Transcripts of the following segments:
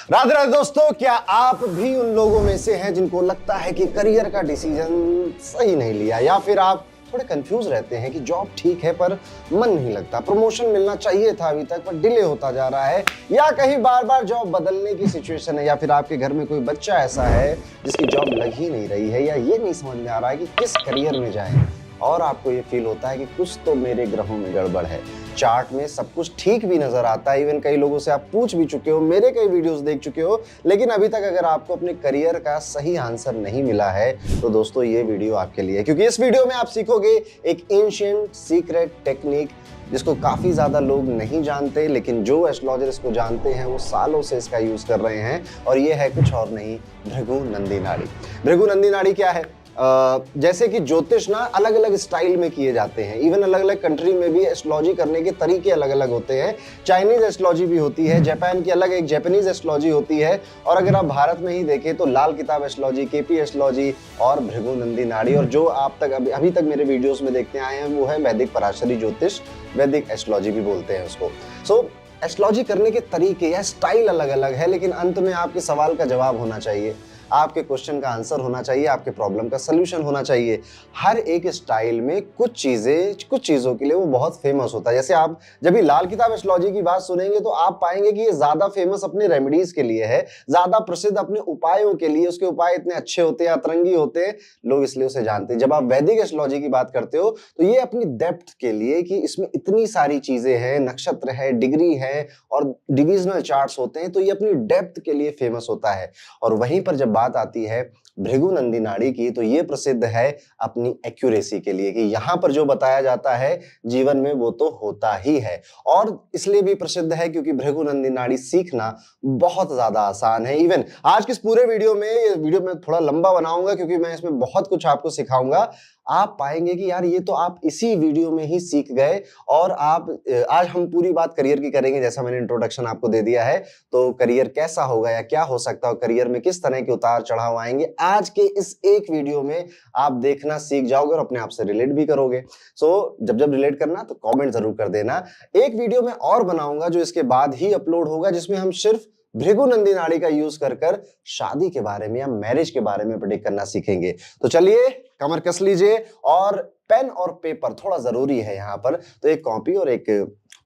राधे राधे दोस्तों, क्या आप भी उन लोगों में से हैं जिनको लगता है कि करियर का डिसीजन सही नहीं लिया, या फिर आप थोड़े कंफ्यूज रहते हैं कि जॉब ठीक है पर मन नहीं लगता, प्रमोशन मिलना चाहिए था अभी तक पर डिले होता जा रहा है, या कहीं बार बार जॉब बदलने की सिचुएशन है, या फिर आपके घर में कोई बच्चा ऐसा है जिसकी जॉब लग ही नहीं रही है, या ये नहीं समझ में आ रहा है कि किस करियर में जाएं, और आपको ये फील होता है कि कुछ तो मेरे ग्रहों में गड़बड़ है। चार्ट में सब कुछ ठीक भी नजर आता है, इवन कई लोगों से आप पूछ भी चुके हो, मेरे कई वीडियोस देख चुके हो, लेकिन अभी तक अगर आपको अपने करियर का सही आंसर नहीं मिला है तो दोस्तों ये वीडियो आपके लिए, क्योंकि इस वीडियो में आप सीखोगे एक एंशिएंट सीक्रेट टेक्निक जिसको काफी ज्यादा लोग नहीं जानते, लेकिन जो एस्ट्रोलॉजर इसको जानते हैं वो सालों से इसका यूज कर रहे हैं, और ये है कुछ और नहीं, भृगु नंदी नाड़ी। भृगु नंदी नाड़ी क्या है? जैसे कि ज्योतिष ना अलग अलग स्टाइल में किए जाते हैं, इवन अलग अलग कंट्री में भी एस्ट्रोलॉजी करने के तरीके अलग अलग होते हैं। चाइनीज एस्ट्रोलॉजी भी होती है, जापान की अलग एक जापानीज एस्ट्रोलॉजी होती है, और अगर आप भारत में ही देखें तो लाल किताब एस्ट्रोलॉजी, केपी एस्ट्रोलॉजी और भृगु नंदी नाड़ी, और जो आप तक अभी तक मेरे वीडियोस में देखते आए हैं वो है वैदिक पराशरी ज्योतिष, वैदिक एस्ट्रोलॉजी भी बोलते हैं उसको। सो एस्ट्रोलॉजी करने के तरीके या स्टाइल अलग अलग है, लेकिन अंत में आपके सवाल का जवाब होना चाहिए, आपके क्वेश्चन का आंसर होना चाहिए, आपके प्रॉब्लम का सलूशन होना चाहिए। हर एक स्टाइल में कुछ चीजों के लिए वो बहुत फेमस होता है। जैसे आप जब भी लाल किताब एस्ट्रोलॉजी की बात सुनेंगे तो आप पाएंगे कि ये ज्यादा फेमस अपने रेमेडीज के लिए है, ज्यादा प्रसिद्ध अपने उपायों के लिए, उसके उपाय इतने अच्छे होते हैं, अतरंगी होते हैं, लोग इसलिए उसे जानते हैं। जब आप वैदिक एस्ट्रोलॉजी की बात करते हो तो ये अपनी डेप्थ के लिए, कि इसमें इतनी सारी चीजें हैं, नक्षत्र है, डिग्री है और डिविजनल चार्ट्स होते हैं, तो ये अपनी डेप्थ के लिए फेमस होता है। और वहीं पर जब बात आती है भृगु नंदी नाड़ी की, तो ये प्रसिद्ध है अपनी एक्यूरेसी के लिए, कि यहां पर जो बताया जाता है जीवन में वो तो होता ही है। और इसलिए भी प्रसिद्ध है क्योंकि भृगु नंदी नाड़ी सीखना बहुत ज्यादा आसान है। इवन आज के इस पूरे वीडियो में, ये वीडियो में थोड़ा लंबा बनाऊंगा क्योंकि मैं इसमें बहुत कुछ आपको सिखाऊंगा, आप पाएंगे कि यार ये तो आप इसी वीडियो में ही सीख गए। और आप आज हम पूरी बात करियर की करेंगे, जैसा मैंने इंट्रोडक्शन आपको दे दिया है, तो करियर कैसा होगा या क्या हो सकता है, करियर में किस तरह के उतार चढ़ाव आएंगे, आज के इस एक वीडियो में आप देखना सीख जाओगे और अपने आप से रिलेट भी करोगे। सो जब रिलेट करना तो कमेंट जरूर कर देना। एक वीडियो में और बनाऊंगा जो इसके बाद ही अपलोड होगा, जिसमें हम सिर्फ भृगु नंदी नाड़ी का यूज कर शादी के बारे में या मैरिज के बारे में प्रेडिक्ट करना सीखेंगे। तो चलिए कमर कस लीजिए, और पेन और पेपर थोड़ा जरूरी है यहाँ पर, तो एक कॉपी और एक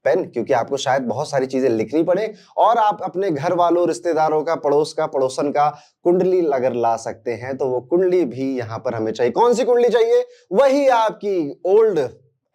पेन, क्योंकि आपको शायद बहुत सारी चीजें लिखनी पड़े, और आप अपने घर वालों, रिश्तेदारों का, पड़ोसन का कुंडली अगर ला सकते हैं तो वो कुंडली भी यहाँ पर हमें चाहिए। कौन सी कुंडली चाहिए? वही आपकी ओल्ड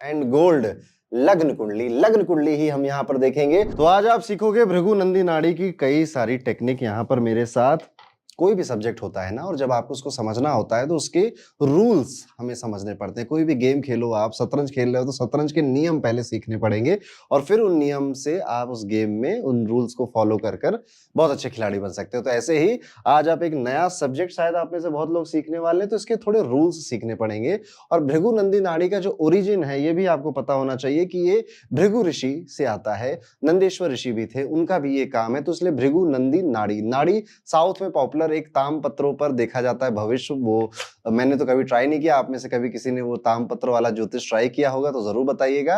एंड गोल्ड लग्न कुंडली ही हम यहाँ पर देखेंगे। तो आज आप सीखोगे भृगु नंदी नाड़ी की कई सारी टेक्निक यहाँ पर मेरे साथ। कोई भी सब्जेक्ट होता है ना, और जब आपको उसको समझना होता है तो उसके रूल्स हमें समझने पड़ते हैं। कोई भी गेम खेलो, आप शतरंज खेल रहे हो तो शतरंज के नियम पहले सीखने पड़ेंगे, और फिर उन नियम से आप उस गेम में उन रूल्स को फॉलो कर बहुत अच्छे खिलाड़ी बन सकते हो। तो ऐसे ही आज आप एक नया सब्जेक्ट शायद आप में से बहुत लोग सीखने वाले हैं, तो इसके थोड़े रूल्स सीखने पड़ेंगे। और भृगु नंदी नाड़ी का जो ओरिजिन है ये भी आपको पता होना चाहिए कि ये भृगु ऋषि से आता है। नंदेश्वर ऋषि भी थे, उनका भी ये काम है, तो इसलिए भृगु नंदी नाड़ी साउथ में पॉपुलर एक ताम पत्रों पर देखा जाता है भविष्य। वो मैंने तो कभी ट्राई नहीं किया, आप में से कभी किसी ने वो ताम पत्र वाला ज्योतिष ट्राई किया होगा तो जरूर बताइएगा।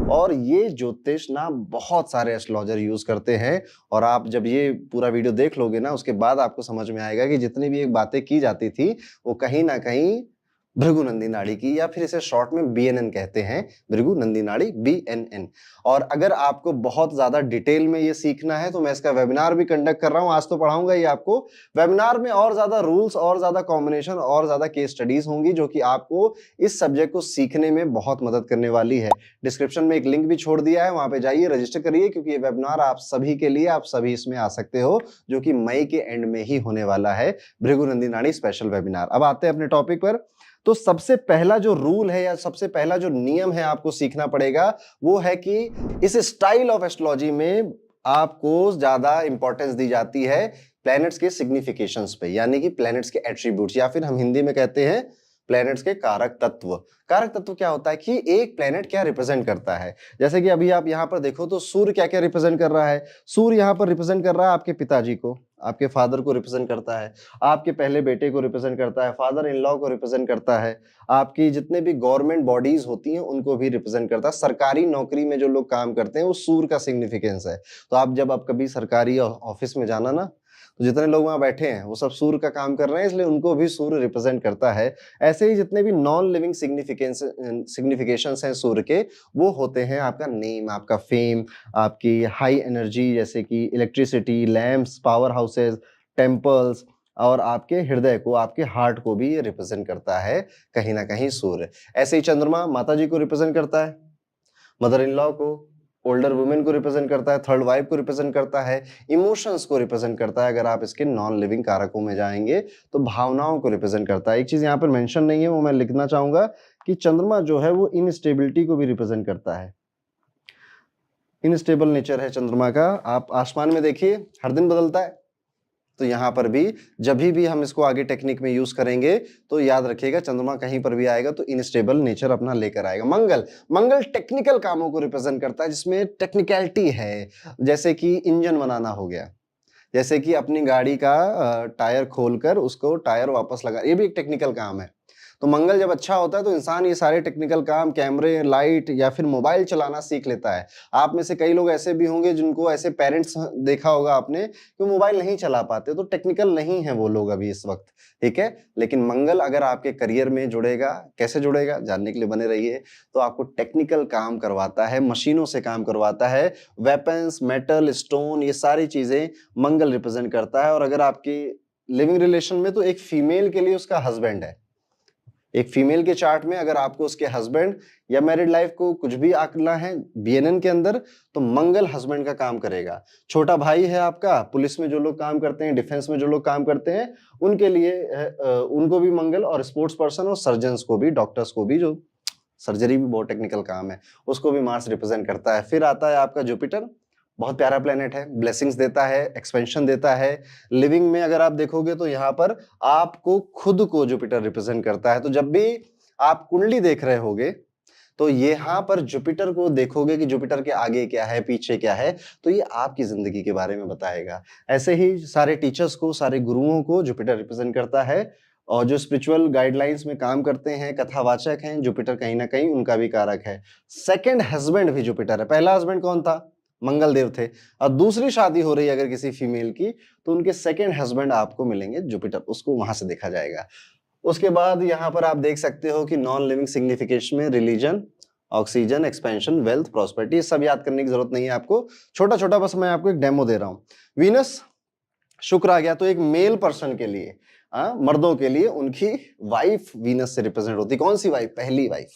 और ये ज्योतिष ना बहुत सारे एस्ट्रोलॉजर यूज करते हैं, और आप जब ये पूरा वीडियो देख लोगे ना उसके बाद आपको समझ में आएगा कि जितनी भी एक बातें की जाती थी वो कहीं ना कहीं भृगु नंदी नाड़ी की, या फिर इसे शॉर्ट में BNN कहते हैं, भृगु नंदी नाड़ी BNN। और अगर आपको बहुत ज्यादा डिटेल में ये सीखना है तो मैं इसका वेबिनार भी कंडक्ट कर रहा हूं, आज तो पढ़ाऊंगा ही आपको। वेबिनार में और ज्यादा रूल्स, और ज्यादा कॉम्बिनेशन, और ज्यादा केस स्टडीज होंगी जो कि आपको इस सब्जेक्ट को सीखने में बहुत मदद करने वाली है। डिस्क्रिप्शन में एक लिंक भी छोड़ दिया है, वहां पे जाइए, रजिस्टर करिए, क्योंकि ये वेबिनार आप सभी के लिए, आप सभी इसमें आ सकते हो, जो कि मई के एंड में ही होने वाला है, भृगु नंदी नाड़ी स्पेशल वेबिनार। अब आते हैं अपने टॉपिक पर। तो सबसे पहला जो रूल है या सबसे पहला जो नियम है आपको सीखना पड़ेगा वो है कि इस स्टाइल ऑफ एस्ट्रोलॉजी में आपको ज्यादा इंपॉर्टेंस दी जाती है प्लैनेट्स के सिग्निफिकेशंस पे, यानी कि प्लैनेट्स के एट्रीब्यूट्स, या फिर हम हिंदी में कहते हैं प्लैनेट्स के कारक तत्व। कारक तत्व क्या होता है कि एक प्लैनेट क्या रिप्रेजेंट करता है। जैसे कि अभी आप यहाँ पर देखो तो सूर्य क्या क्या रिप्रेजेंट कर रहा है। सूर्य यहाँ पर रिप्रेजेंट कर रहा है आपके पिताजी को, आपके फादर को रिप्रेजेंट करता है, आपके पहले बेटे को रिप्रेजेंट करता है, फादर इन लॉ को रिप्रेजेंट करता है, आपकी जितने भी गवर्नमेंट बॉडीज होती हैं उनको भी रिप्रेजेंट करता है। सरकारी नौकरी में जो लोग काम करते हैं वो सूर्य का सिग्निफिकेंस है। तो आप जब आप कभी सरकारी ऑफिस में जाना ना, तो जितने लोग वहां बैठे हैं वो सब सूर्य का काम कर रहे हैं, इसलिए उनको भी सूर्य रिप्रेजेंट करता है। ऐसे ही जितने भी नॉन लिविंग सिग्निफिकेशंस हैं सूर्य के, वो होते हैं आपका नेम, आपका फेम, आपकी हाई एनर्जी जैसे कि electricity, lamps, power houses, temples, और आपके हृदय को, आपके हार्ट को भी ये रिप्रेजेंट करता है कहीं ना कहीं सूर्य। ऐसे ही चंद्रमा माता जी को रिप्रेजेंट करता है, मदर इन लॉ को, ओल्डर वुमेन को रिप्रेजेंट करता है, थर्ड वाइफ को रिप्रेजेंट करता है, इमोशंस को रिप्रेजेंट करता है। अगर आप इसके नॉन लिविंग कारकों में जाएंगे तो भावनाओं को रिप्रेजेंट करता है। एक चीज यहाँ पर मेंशन नहीं है, वो मैं लिखना चाहूंगा कि चंद्रमा जो है वो इनस्टेबिलिटी को भी रिप्रेजेंट करता है। इनस्टेबल नेचर है चंद्रमा का। आप आसमान में देखिए, हर दिन बदलता है। तो यहाँ पर भी जब भी हम इसको आगे टेक्निक में यूज करेंगे तो याद रखिएगा, चंद्रमा कहीं पर भी आएगा तो इनस्टेबल नेचर अपना लेकर आएगा। मंगल, मंगल टेक्निकल कामों को रिप्रेजेंट करता है, जिसमें टेक्निकलिटी है, जैसे कि इंजन बनाना हो गया, जैसे कि अपनी गाड़ी का टायर खोलकर उसको टायर वापस लगा, ये भी एक टेक्निकल काम है। तो मंगल जब अच्छा होता है तो इंसान ये सारे टेक्निकल काम, कैमरे, लाइट या फिर मोबाइल चलाना सीख लेता है। आप में से कई लोग ऐसे भी होंगे जिनको ऐसे पेरेंट्स देखा होगा आपने कि मोबाइल नहीं चला पाते, तो टेक्निकल नहीं है वो लोग अभी इस वक्त, ठीक है। लेकिन मंगल अगर आपके करियर में जुड़ेगा, कैसे जुड़ेगा जानने के लिए बने रहिए। तो आपको टेक्निकल काम करवाता है, मशीनों से काम करवाता है, वेपन्स, मेटल, स्टोन, ये सारी चीजें मंगल रिप्रेजेंट करता है। और अगर आपकी लिविंग रिलेशन में, तो एक फीमेल के लिए उसका हस्बैंड है। एक फीमेल के चार्ट में अगर आपको उसके हस्बैंड या मैरिड लाइफ को कुछ भी आंकना है बीएनएन के अंदर, तो मंगल हस्बैंड का काम करेगा। छोटा भाई है आपका, पुलिस में जो लोग काम करते हैं, डिफेंस में जो लोग काम करते हैं, उनके लिए उनको भी मंगल, और स्पोर्ट्स पर्सन और सर्जन्स को भी, डॉक्टर्स को भी, जो सर्जरी भी बहुत टेक्निकल काम है, उसको भी मार्स रिप्रेजेंट करता है। फिर आता है आपका जुपिटर, बहुत प्यारा प्लेनेट है, ब्लेसिंग्स देता है, एक्सपेंशन देता है। लिविंग में अगर आप देखोगे तो यहाँ पर आपको खुद को जुपिटर रिप्रेजेंट करता है। तो जब भी आप कुंडली देख रहे होगे तो यहाँ पर जुपिटर को देखोगे कि जुपिटर के आगे क्या है, पीछे क्या है, तो ये आपकी जिंदगी के बारे में बताएगा। ऐसे ही सारे टीचर्स को, सारे गुरुओं को जुपिटर रिप्रेजेंट करता है। और जो स्पिरिचुअल गाइडलाइंस में काम करते हैं, कथावाचक हैं, जुपिटर कहीं ना कहीं उनका भी कारक है। सेकंड हस्बैंड भी जुपिटर है। पहला हस्बैंड कौन था? मंगल देव थे। और दूसरी शादी हो रही है अगर किसी फीमेल की, तो उनके सेकंड हस्बैंड आपको मिलेंगे जुपिटर, उसको वहां से देखा जाएगा। उसके बाद यहाँ पर आप देख सकते हो कि नॉन लिविंग सिग्निफिकेशन में religion, oxygen, expansion, wealth, prosperity, सब याद करने की जरूरत नहीं है आपको, छोटा छोटा बस मैं आपको एक डेमो दे रहा हूँ। वीनस, शुक्र आ गया, तो एक मेल पर्सन के लिए, मर्दों के लिए उनकी वाइफ वीनस से रिप्रेजेंट होती। कौन सी वाइफ? पहली वाइफ,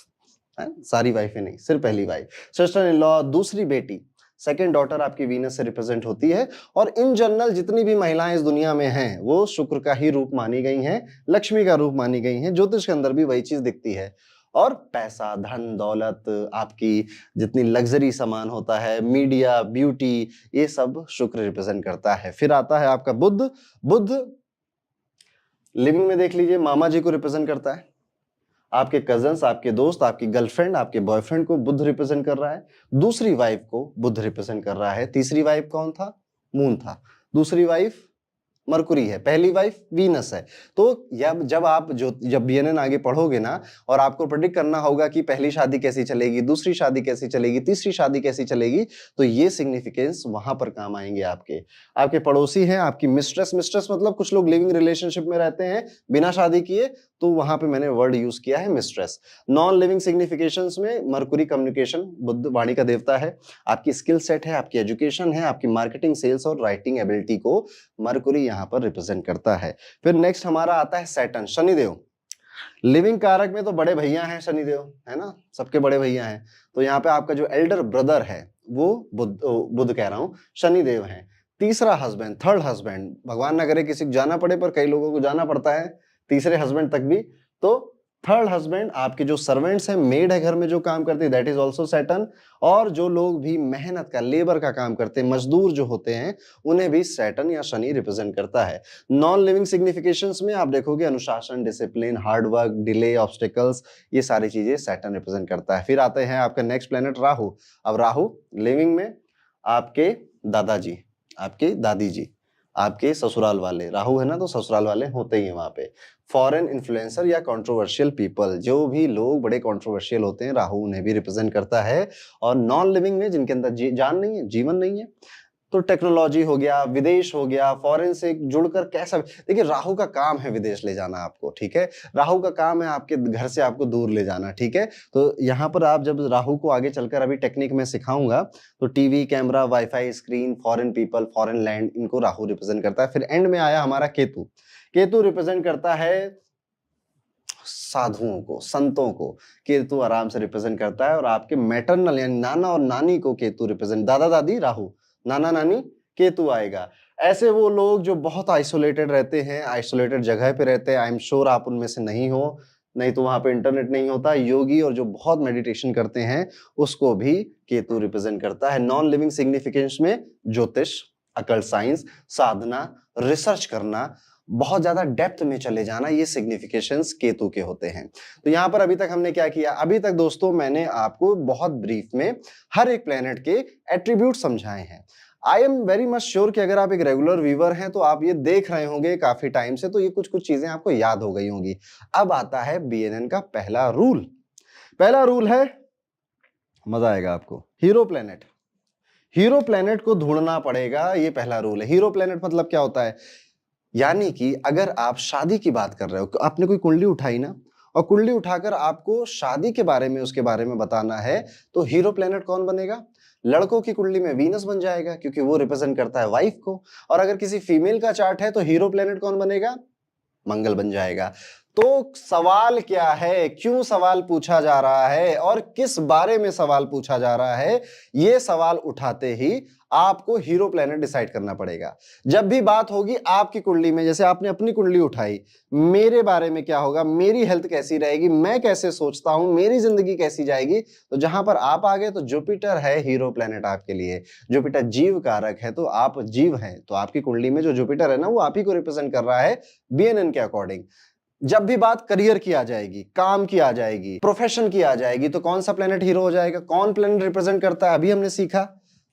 सारी वाइफें नहीं, सिर्फ पहली वाइफ। सिस्टर इन लॉ, दूसरी बेटी, सेकेंड डॉटर आपकी वीनस से रिप्रेजेंट होती है। और इन जनरल जितनी भी महिलाएं इस दुनिया में हैं, वो शुक्र का ही रूप मानी गई हैं, लक्ष्मी का रूप मानी गई हैं। ज्योतिष के अंदर भी वही चीज दिखती है। और पैसा, धन दौलत, आपकी जितनी लग्जरी सामान होता है, मीडिया, ब्यूटी, ये सब शुक्र रिप्रेजेंट करता है। फिर आता है आपका बुध। बुध लिविंग में देख लीजिए, मामा जी को रिप्रेजेंट करता है। आपके कजन्स, आपके दोस्त, आपकी गर्लफ्रेंड, आपके बॉयफ्रेंड को बुध रिप्रेजेंट कर रहा है। दूसरी वाइफ को बुध रिप्रेजेंट कर रहा है। तीसरी वाइफ कौन था? मून था। दूसरी वाइफ मरकुरी है, पहली वाइफ वीनस है। तो जब बीएनएन आगे पढ़ोगे ना, और आपको प्रेडिक्ट करना होगा कि पहली शादी कैसी चलेगी, दूसरी शादी कैसी चलेगी, तीसरी शादी कैसी चलेगी, तो ये सिग्निफिकेंस वहां पर काम आएंगे। आपके पड़ोसी हैं, आपकी मिस्ट्रेस, मिस्ट्रेस मतलब कुछ लोग लिविंग रिलेशनशिप में रहते हैं बिना शादी किए, तो वहां पे मैंने वर्ड यूज किया है मिस्ट्रेस। नॉन लिविंग सिग्निफिकेशंस में मरकुरी कम्युनिकेशन, बुध वाणी का देवता है। आपकी स्किल सेट है, आपकी एजुकेशन है, आपकी मार्केटिंग, सेल्स और राइटिंग एबिलिटी को मरकुरी यहाँ पर रिप्रेजेंट करता है। फिर नेक्स्ट हमारा आता है सैटर्न, शनिदेव। लिविंग कारक में तो बड़े भैया हैं शनिदेव, है ना, सबके बड़े भैया हैं। तो यहाँ पे आपका जो एल्डर ब्रदर है वो बुध कह रहा हूँ, शनिदेव है। तीसरा हस्बैंड, थर्ड हस्बैंड, भगवान ना करे किसी को जाना पड़े, पर कई लोगों को जाना पड़ता है तीसरे हस्बैंड तक भी। तो थर्ड हस्बैंड, आपके जो सर्वेंट्स हैं, मेड है घर में जो काम करते हैं, दैट इज ऑल्सो सैटर्न। और जो लोग भी मेहनत का, लेबर का काम करते हैं, मजदूर जो होते हैं, उन्हें भी सैटर्न या शनि रिप्रेजेंट करता है। नॉन लिविंग सिग्निफिकेशंस में आप देखोगे अनुशासन, discipline, hard work, delay, obstacles, ये सारी चीजें सैटर्न रिप्रेजेंट करता है। फिर आते हैं आपका नेक्स्ट प्लेनेट राहु। अब राहु लिविंग में आपके दादाजी, आपके दादी जी, आपके ससुराल वाले, राहु है ना, तो ससुराल वाले होते ही हैं वहां पे। फॉरेन इन्फ्लुएंसर या कंट्रोवर्शियल पीपल, जो भी लोग बड़े कंट्रोवर्शियल होते हैं, राहु उन्हें भी रिप्रेजेंट करता है। और नॉन लिविंग में जिनके अंदर जान नहीं है, जीवन नहीं है, तो टेक्नोलॉजी हो गया, विदेश हो गया, फॉरेन से जुड़कर कैसा, देखिए राहु का काम है विदेश ले जाना आपको, ठीक है, राहु का काम है आपके घर से आपको दूर ले जाना, ठीक है। तो यहाँ पर आप जब राहु को आगे चलकर अभी टेक्निक में सिखाऊंगा तो TV, camera, wifi, screen, foreign people, foreign land, इनको राहु रिप्रेजेंट करता है। फिर एंड में आया हमारा केतु। केतु रिप्रेजेंट करता है साधुओं को, संतों को। केतु आराम से रिप्रेजेंट करता है और आपके मैटरनल यानी नाना और नानी को केतु रिप्रेजेंट, दादा दादी राहु, नाना नानी केतु आएगा। ऐसे वो लोग जो बहुत आइसोलेटेड रहते हैं, आइसोलेटेड जगह पे रहते हैं, आई एम श्योर आप उनमें से नहीं हो, नहीं तो वहां पे इंटरनेट नहीं होता। योगी और जो बहुत मेडिटेशन करते हैं उसको भी केतु रिप्रेजेंट करता है। नॉन लिविंग सिग्निफिकेंस में ज्योतिष, अकल्ट साइंस, साधना, रिसर्च करना, बहुत ज्यादा डेप्थ में चले जाना, ये सिग्निफिकेशंस केतु के होते हैं। तो यहाँ पर अभी तक हमने क्या किया, अभी तक दोस्तों मैंने आपको बहुत ब्रीफ में हर एक प्लेनेट के एट्रीब्यूट समझाए हैं। I am very much sure कि अगर आप एक रेगुलर व्यूअर हैं तो आप ये देख रहे होंगे काफी टाइम से, तो ये कुछ कुछ चीजें आपको याद हो गई होंगी। अब आता है BNN का पहला रूल। पहला रूल है, मजा आएगा आपको, हीरो प्लेनेट। हीरो प्लेनेट को ढूंढना पड़ेगा, ये पहला रूल है। हीरो प्लेनेट मतलब क्या होता है, यानी कि अगर आप शादी की बात कर रहे हो, आपने कोई कुंडली उठाई ना, और कुंडली उठाकर आपको शादी के बारे में, उसके बारे में बताना है, तो हीरो प्लेनेट कौन बनेगा? लड़कों की कुंडली में वीनस बन जाएगा क्योंकि वो रिप्रेजेंट करता है वाइफ को। और अगर किसी फीमेल का चार्ट है तो हीरो प्लेनेट कौन बनेगा? मंगल बन जाएगा। तो सवाल क्या है, क्यों सवाल पूछा जा रहा है और किस बारे में सवाल पूछा जा रहा है, ये सवाल उठाते ही आपको हीरो प्लेनेट डिसाइड करना पड़ेगा। जब भी बात होगी आपकी कुंडली में, जैसे आपने अपनी कुंडली उठाई, मेरे बारे में क्या होगा, मेरी हेल्थ कैसी रहेगी, मैं कैसे सोचता हूं, मेरी जिंदगी कैसी जाएगी, तो जहां पर आप आ गए तो जुपिटर है हीरो प्लेनेट आपके लिए। जुपिटर जीव कारक है, तो आप जीव हैं, तो आपकी कुंडली में जो जुपिटर है ना, वो आप ही को रिप्रेजेंट कर रहा है BNN के अकॉर्डिंग। जब भी बात करियर की आ जाएगी, काम की आ जाएगी, प्रोफेशन की आ जाएगी, तो कौन सा प्लेनेट हीरो हो जाएगा? कौन प्लेनेट रिप्रेजेंट करता है? अभी हमने सीखा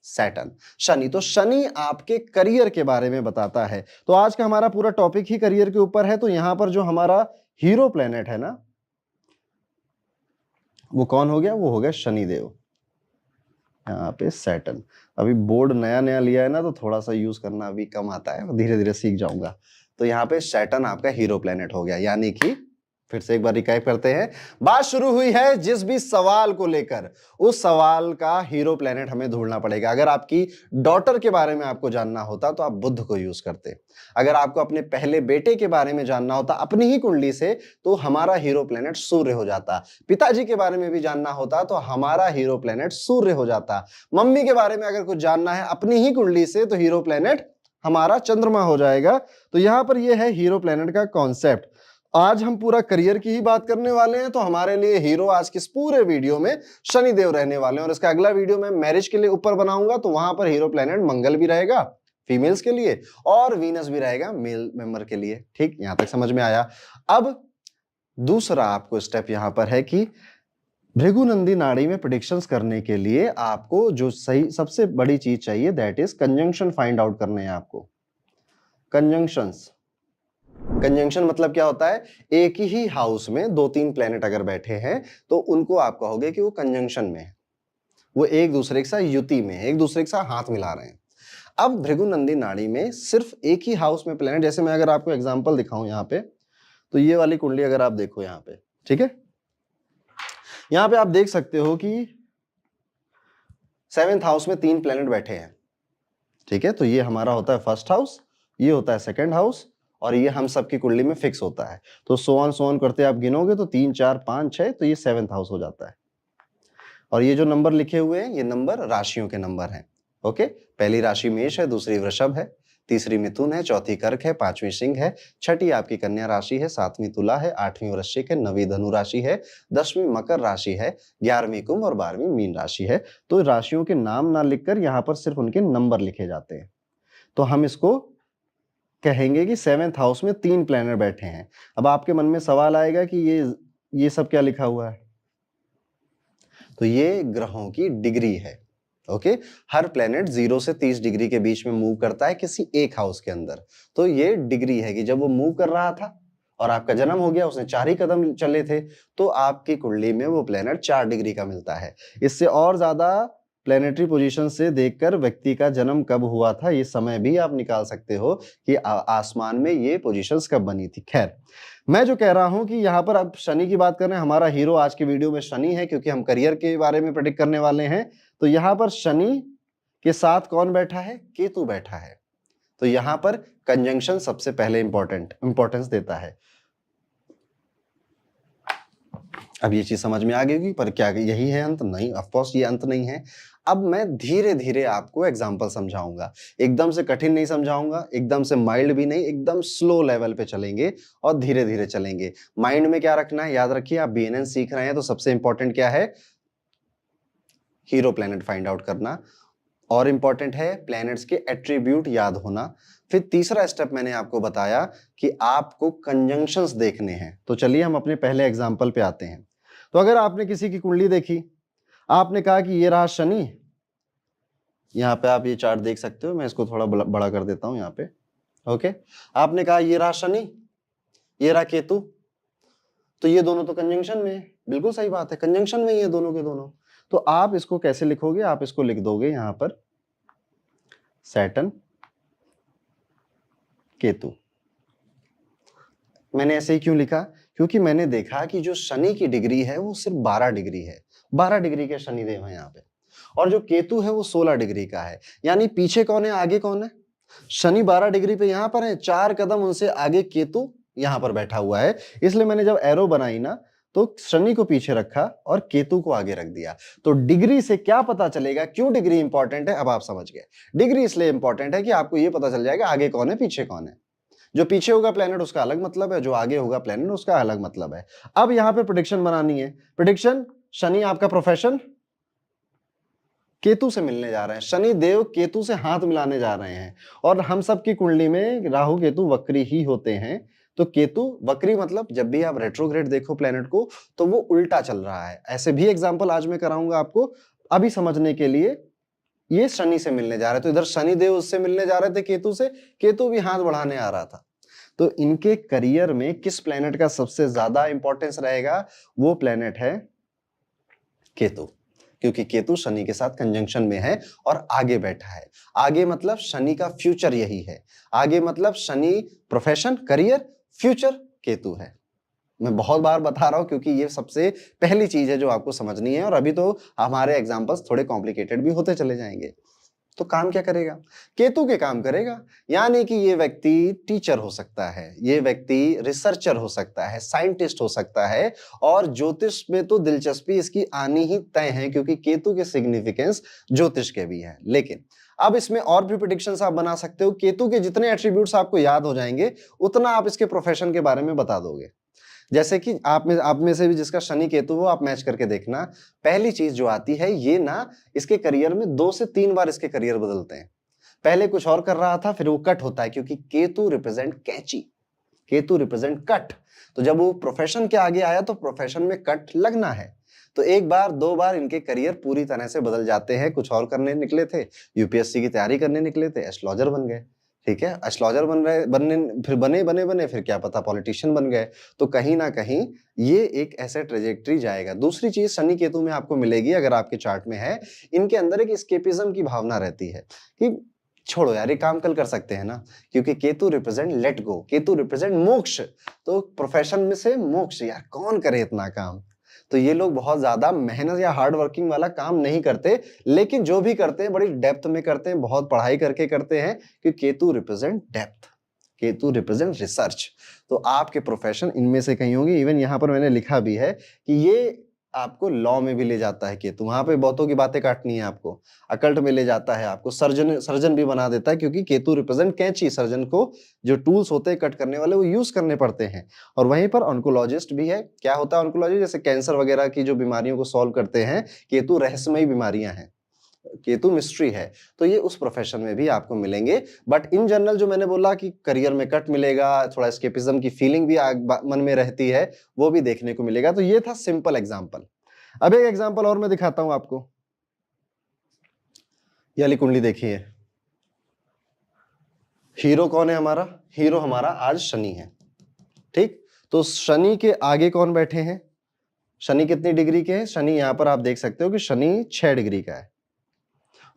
सैटर्न, शनि। तो शनि आपके करियर के बारे में बताता है। तो आज का हमारा पूरा टॉपिक ही करियर के ऊपर है। तो यहां पर जो हमारा हीरो प्लेनेट है ना, वो कौन हो गया? वो हो गया शनिदेव। यहाँ पे सैटर्न। अभी बोर्ड नया नया लिया है ना, तो थोड़ा सा यूज करना अभी कम आता है, धीरे धीरे सीख जाऊंगा। तो यहाँ पे सैटर्न आपका हीरो प्लेनेट हो गया। यानी कि फिर से एक बार रिकाइप करते हैं, बात शुरू हुई है जिस भी सवाल को लेकर, उस सवाल का हीरो प्लेनेट हमें ढूंढना पड़ेगा। अगर आपकी डॉटर के बारे में आपको जानना होता तो आप बुध को यूज करते। अगर आपको अपने पहले बेटे के बारे में जानना होता अपनी ही कुंडली से, तो हमारा हीरो प्लेनेट सूर्य हो जाता। पिताजी के बारे में भी जानना होता तो हमारा हीरो प्लेनेट सूर्य हो जाता। मम्मी के बारे में अगर कुछ जानना है अपनी ही कुंडली से, तो हीरो प्लेनेट हमारा चंद्रमा हो जाएगा। तो यहां पर यह है हीरो प्लेनेट का कॉन्सेप्ट। आज हम पूरा करियर की ही बात करने वाले हैं, तो हमारे लिए हीरो आज के इस पूरे वीडियो में शनिदेव रहने वाले हैं। और इसका अगला वीडियो मैं मैरिज के लिए ऊपर बनाऊंगा, तो वहां पर हीरो प्लेनेट मंगल भी रहेगा फीमेल्स के लिए, और वीनस भी रहेगा मेल मेंबर के लिए। ठीक, यहां तक समझ में आया। अब दूसरा आपको स्टेप यहां पर है कि भृगुनंदी नाड़ी में प्रेडिक्शंस करने के लिए आपको जो सही सबसे बड़ी चीज चाहिए, that is conjunction find out करने हैं आपको। कंजंक्शंस, कंजंक्शन मतलब क्या होता है? एक ही हाउस में दो तीन प्लेनेट अगर बैठे हैं तो उनको आप कहोगे कि वो कंजंक्शन में है, वो एक दूसरे के साथ युति में है, एक दूसरे के साथ हाथ मिला रहे हैं। अब भृगुनंदी नाड़ी में सिर्फ एक ही हाउस में प्लेनेट, जैसे मैं अगर आपको एग्जांपल दिखाऊं यहाँ पे, तो ये वाली कुंडली अगर आप देखो यहाँ पे, ठीक है, यहाँ पे आप देख सकते हो कि 7th हाउस में 3 प्लेनेट बैठे हैं। ठीक है, तो ये हमारा होता है फर्स्ट हाउस, ये होता है सेकंड हाउस, और ये हम सबकी कुंडली में फिक्स होता है। तो सो ऑन करते आप गिनोगे तो 3 4 5 6, तो ये 7th हाउस हो जाता है। और ये जो नंबर लिखे हुए हैं, ये नंबर राशियों के नंबर हैं। ओके, पहली राशि मेष है, दूसरी वृषभ है, तीसरी मिथुन है, चौथी कर्क है, पांचवी सिंह है, छठी आपकी कन्या राशि है, सातवीं तुला है, आठवीं वृश्चिक है, नवीं धनु राशि है, 10वीं मकर राशि है, 11वीं कुंभ और 12वीं मीन राशि है। तो राशियों के नाम ना लिखकर यहाँ पर सिर्फ उनके नंबर लिखे जाते हैं। तो हम इसको कहेंगे कि 7th हाउस में 3 प्लैनेट बैठे हैं। अब आपके मन में सवाल आएगा कि ये सब क्या लिखा हुआ है? तो ये ग्रहों की डिग्री है। ओके, हर प्लेनेट 0 से 30 डिग्री के बीच में मूव करता है किसी एक हाउस के अंदर। तो ये डिग्री है कि जब वो मूव कर रहा था और आपका जन्म हो गया, उसने 4 ही कदम चले थे, तो आपकी कुंडली में वो प्लेनेट 4 डिग्री का मिलता है। इससे और ज्यादा प्लेनेटरी पोजीशन से देखकर व्यक्ति का जन्म कब हुआ था ये समय भी आप निकाल सकते हो कि आसमान में ये पोजीशंस कब बनी थी। खैर, मैं जो कह रहा हूं कि यहाँ पर अब शनि की बात कर रहे हैं, हमारा हीरो आज की वीडियो में शनि है क्योंकि हम करियर के बारे में प्रेडिक्ट करने वाले हैं। तो यहाँ पर शनि के साथ कौन बैठा है? केतु बैठा है। तो यहाँ पर कंजंक्शन सबसे पहले इंपॉर्टेंस देता है। अब ये चीज समझ में आ गई होगी, पर क्या यही है अंत? नहीं, ऑफ कोर्स ये अंत नहीं है। अब मैं धीरे धीरे आपको एग्जांपल समझाऊंगा, एकदम से कठिन नहीं समझाऊंगा, एकदम से माइल्ड भी नहीं, एकदम स्लो लेवल पे चलेंगे और धीरे धीरे चलेंगे। माइंड में क्या रखना है? याद रखिए, आप बीएनएन सीख रहे हैं तो सबसे इंपॉर्टेंट क्या है? हीरो प्लैनेट फाइंड आउट करना, और इंपॉर्टेंट है प्लैनेट्स के एट्रीब्यूट याद होना। फिर तीसरा स्टेप मैंने आपको बताया कि आपको कंजंक्शंस देखने हैं। तो चलिए हम अपने पहले एग्जांपल पे आते हैं। तो अगर आपने किसी की कुंडली देखी, आपने कहा कि ये रहा शनि, यहाँ पे आप ये चार्ट देख सकते हो, मैं इसको थोड़ा बड़ा कर देता हूं यहाँ पे। ओके, आपने कहा ये रहा शनि, ये रहा केतु, तो ये दोनों तो कंजंक्शन में है। बिल्कुल सही बात है, कंजंक्शन में ही है दोनों के दोनों। तो आप इसको कैसे लिखोगे? आप इसको लिख दोगे यहाँ पर सैटर्न केतु। मैंने ऐसे ही क्यों लिखा? क्योंकि मैंने देखा कि जो शनि की डिग्री है वो सिर्फ 12 डिग्री है। 12 डिग्री के शनिदेव हैं यहाँ पे, और जो केतु है वो 16 डिग्री का है। यानी पीछे कौन है, आगे कौन है? शनि 12 डिग्री पे यहाँ पर है, 4 कदम उनसे आगे केतु यहाँ पर बैठा हुआ है। इसलिए मैंने जब एरो बनाई ना, तो शनि को पीछे रखा और केतु को आगे रख दिया। तो डिग्री से क्या पता चलेगा? क्यों डिग्री इंपॉर्टेंट है? अब आप समझ गए। डिग्री इसलिए इंपॉर्टेंट है कि आपको ये पता चल जाएगा आगे कौन है, पीछे कौन है। जो पीछे होगा प्लेनेट उसका अलग मतलब है, जो आगे होगा प्लेनेट उसका अलग मतलब है। अब यहां पे प्रेडिक्शन बनानी है। प्रेडिक्शन, शनि आपका प्रोफेशन केतु से मिलने जा रहे हैं, शनि देव केतु से हाथ मिलाने जा रहे हैं। और हम सब की कुंडली में राहु केतु वक्री ही होते हैं। तो केतु वक्री मतलब जब भी आप रेट्रोग्रेड देखो प्लेनेट को तो वो उल्टा चल रहा है। ऐसे भी एग्जांपल आज मैं कराऊंगा आपको, अभी समझने के लिए। ये शनि से मिलने जा रहे, तो इधर शनि देव उससे मिलने जा रहे थे केतु से, केतु भी हाथ बढ़ाने आ रहा था। तो इनके करियर में किस प्लेनेट का सबसे ज्यादा इंपॉर्टेंस रहेगा? वो प्लेनेट है केतु, क्योंकि केतु शनि के साथ कंजंक्शन में है और आगे बैठा है। आगे मतलब शनि का फ्यूचर यही है। आगे मतलब Shani profession, career, future Ketu है। मैं बहुत बार बता रहा हूं क्योंकि ये सबसे पहली चीज है जो आपको समझनी है, और अभी तो हमारे एग्जांपल्स थोड़े कॉम्प्लिकेटेड भी होते चले जाएंगे। तो काम क्या करेगा? केतु के काम करेगा। यानी कि ये व्यक्ति टीचर हो सकता है, ये व्यक्ति रिसर्चर हो सकता है, साइंटिस्ट हो सकता है, और ज्योतिष में तो दिलचस्पी इसकी आनी ही तय है क्योंकि केतु के सिग्निफिकेंस ज्योतिष के भी हैं। लेकिन अब इसमें और भी प्रेडिक्शंस आप बना सकते हो। केतु के जितने एट्रीब्यूट्स आपको याद हो जाएंगे उतना आप इसके प्रोफेशन के बारे में बता दोगे। जैसे कि आप में से भी जिसका शनि केतु हो, आप मैच करके देखना। पहली चीज जो आती है, ये ना इसके करियर में 2 से 3 बार इसके करियर बदलते हैं। पहले कुछ और कर रहा था, फिर वो कट होता है क्योंकि केतु रिप्रेजेंट कैंची, केतु रिप्रेजेंट कट। तो जब वो प्रोफेशन के आगे आया तो प्रोफेशन में कट लगना है। तो 1 बार 2 बार इनके करियर पूरी तरह से बदल जाते हैं। कुछ और करने निकले थे, यूपीएससी की तैयारी करने निकले थे, एस्ट्रोलॉजर बन गए। ठीक है, एस्ट्रोलॉजर फिर बने फिर क्या पता पॉलिटिशियन बन गए। तो कहीं ना कहीं ये एक ऐसे ट्रेजेक्टरी जाएगा। दूसरी चीज शनि केतु में आपको मिलेगी, अगर आपके चार्ट में है, इनके अंदर एक एस्केपिज्म की भावना रहती है कि छोड़ो यार, ये काम कल कर सकते हैं ना, क्योंकि Ketu represent let go, Ketu represent मोक्ष। तो प्रोफेशन में से मोक्ष, यार कौन करे इतना काम। तो ये लोग बहुत ज्यादा मेहनत या हार्ड वर्किंग वाला काम नहीं करते, लेकिन जो भी करते हैं बड़ी डेप्थ में करते हैं, बहुत पढ़ाई करके करते हैं, कि Ketu represent depth, Ketu represent research. तो आपके प्रोफेशन इनमें से कहीं होंगे। इवन यहां पर मैंने लिखा भी है कि ये आपको लॉ में भी ले जाता है केतु, वहां पे बहुतों की बातें काटनी है आपको। अकल्ट में ले जाता है आपको, सर्जन भी बना देता है, क्योंकि केतु रिप्रेजेंट कैंची। सर्जन को जो टूल्स होते हैं कट करने वाले वो यूज करने पड़ते हैं। और वहीं पर ऑन्कोलॉजिस्ट भी है। क्या होता है ऑन्कोलॉजी? जैसे कैंसर वगैरह की जो बीमारियों को सॉल्व करते हैं, केतु रहस्यमयी बीमारियां हैं, केतु मिस्ट्री है। तो ये उस प्रोफेशन में भी आपको मिलेंगे। बट इन जनरल जो मैंने बोला कि करियर में कट मिलेगा, थोड़ा एस्केपिज्म की फीलिंग भी मन में रहती है, वो भी देखने को मिलेगा। तो ये था सिंपल एग्जांपल। अब एक एग्जांपल और मैं दिखाता हूं आपको। ये वाली कुंडली देखिए, हीरो कौन है हमारा? हीरो हमारा आज शनि है। ठीक, तो शनि के आगे कौन बैठे हैं? शनि कितनी डिग्री के हैं? शनि यहां पर आप देख सकते हो कि शनि 6 डिग्री का है।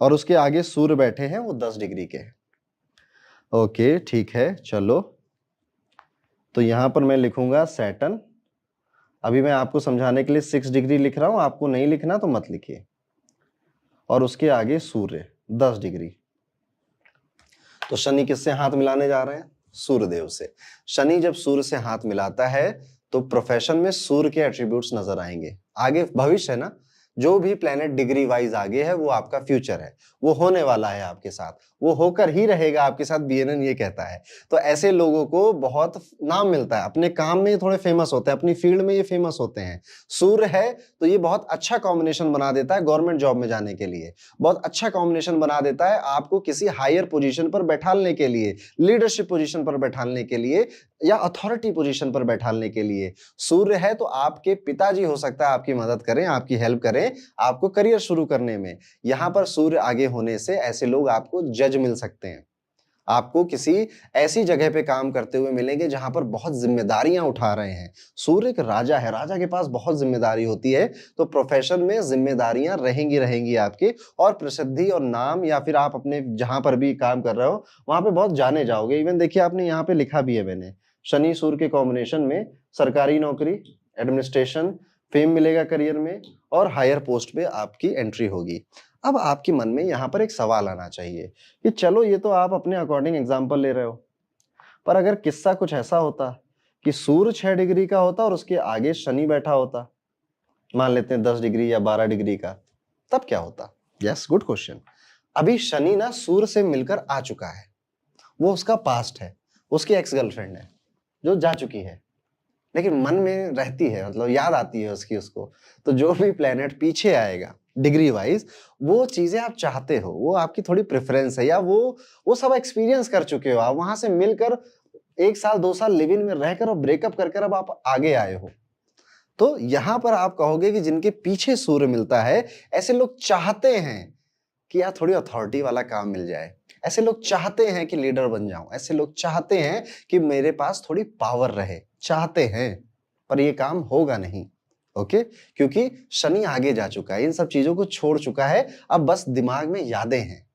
और उसके आगे सूर्य बैठे हैं, वो 10 डिग्री के हैं। ओके ठीक है, चलो तो यहां पर मैं लिखूंगा सैटर्न। अभी मैं आपको समझाने के लिए 6 डिग्री लिख रहा हूं, आपको नहीं लिखना तो मत लिखिए। और उसके आगे सूर्य 10 डिग्री। तो शनि किससे हाथ मिलाने जा रहे हैं? सूर्यदेव से। शनि जब सूर्य से हाथ मिलाता है तो प्रोफेशन में सूर्य के एट्रीब्यूट्स नजर आएंगे। आगे भविष्य है ना, जो भी प्लेनेट डिग्री वाइज आगे है वो आपका फ्यूचर है, वो होने वाला है आपके साथ, वो होकर ही रहेगा आपके साथ, बीएनएन ये कहता है। तो ऐसे लोगों को बहुत नाम मिलता है, अपने काम में ये थोड़े फेमस होते हैं, अपनी फील्ड में ये फेमस होते हैं। सूर्य है तो ये बहुत अच्छा कॉम्बिनेशन बना देता है गवर्नमेंट जॉब में जाने के लिए, बहुत अच्छा कॉम्बिनेशन बना देता है आपको किसी हायर पोजीशन पर बैठालने के लिए, लीडरशिप पोजीशन पर बैठालने के लिए या अथॉरिटी पोजीशन पर बैठालने के लिए। सूर्य है तो आपके पिताजी हो सकता है आपकी मदद करें, आपकी हेल्प करें आपको करियर शुरू करने में। यहां पर सूर्य आगे होने से ऐसे लोग आपको जज मिल सकते हैं, आपको किसी ऐसी जगह पे काम करते हुए मिलेंगे जहां पर बहुत जिम्मेदारियां उठा रहे हैं। सूर्य एक राजा है, राजा के पास बहुत जिम्मेदारी होती है, तो प्रोफेशन में जिम्मेदारियां रहेंगी रहेंगी आपके, और प्रसिद्धि और नाम, या फिर आप अपने जहां पर भी काम कर रहे हो वहां पे बहुत जाने जाओगे। इवन देखिए आपने यहाँ पे लिखा भी है मैंने, शनि सूर्य के कॉम्बिनेशन में सरकारी नौकरी, एडमिनिस्ट्रेशन, फेम मिलेगा करियर में, और हायर पोस्ट पे आपकी एंट्री होगी। अब आपके मन में यहाँ पर एक सवाल आना चाहिए कि चलो ये तो आप अपने अकॉर्डिंग एग्जाम्पल ले रहे हो, पर अगर किस्सा कुछ ऐसा होता कि सूर्य 6 डिग्री का होता और उसके आगे शनि बैठा होता, मान लेते हैं 10 डिग्री या 12 डिग्री का, तब क्या होता? Yes, good question. अभी शनि ना सूर्य से मिलकर आ चुका है, वो उसका पास्ट है, उसकी एक्स गर्लफ्रेंड है जो जा चुकी है, लेकिन मन में रहती है, मतलब याद आती है उसकी उसको। तो जो भी प्लेनेट पीछे आएगा डिग्री वाइज, वो चीजें आप चाहते हो, वो आपकी थोड़ी प्रेफरेंस है, या वो सब एक्सपीरियंस कर चुके हो, आप वहां से मिलकर 1 साल 2 साल लिव इन में रहकर और ब्रेकअप कर अब आप आगे आए हो। तो यहां पर आप कहोगे कि जिनके पीछे सूर्य मिलता है, ऐसे लोग चाहते हैं कि यार थोड़ी अथॉरिटी वाला काम मिल जाए, ऐसे लोग चाहते हैं कि लीडर बन जाऊं, ऐसे लोग चाहते हैं कि मेरे पास थोड़ी पावर रहे, चाहते हैं, पर ये काम होगा नहीं। ओके, क्योंकि शनि आगे जा चुका है, इन सब चीजों को छोड़ चुका है, अब बस दिमाग में यादें हैं।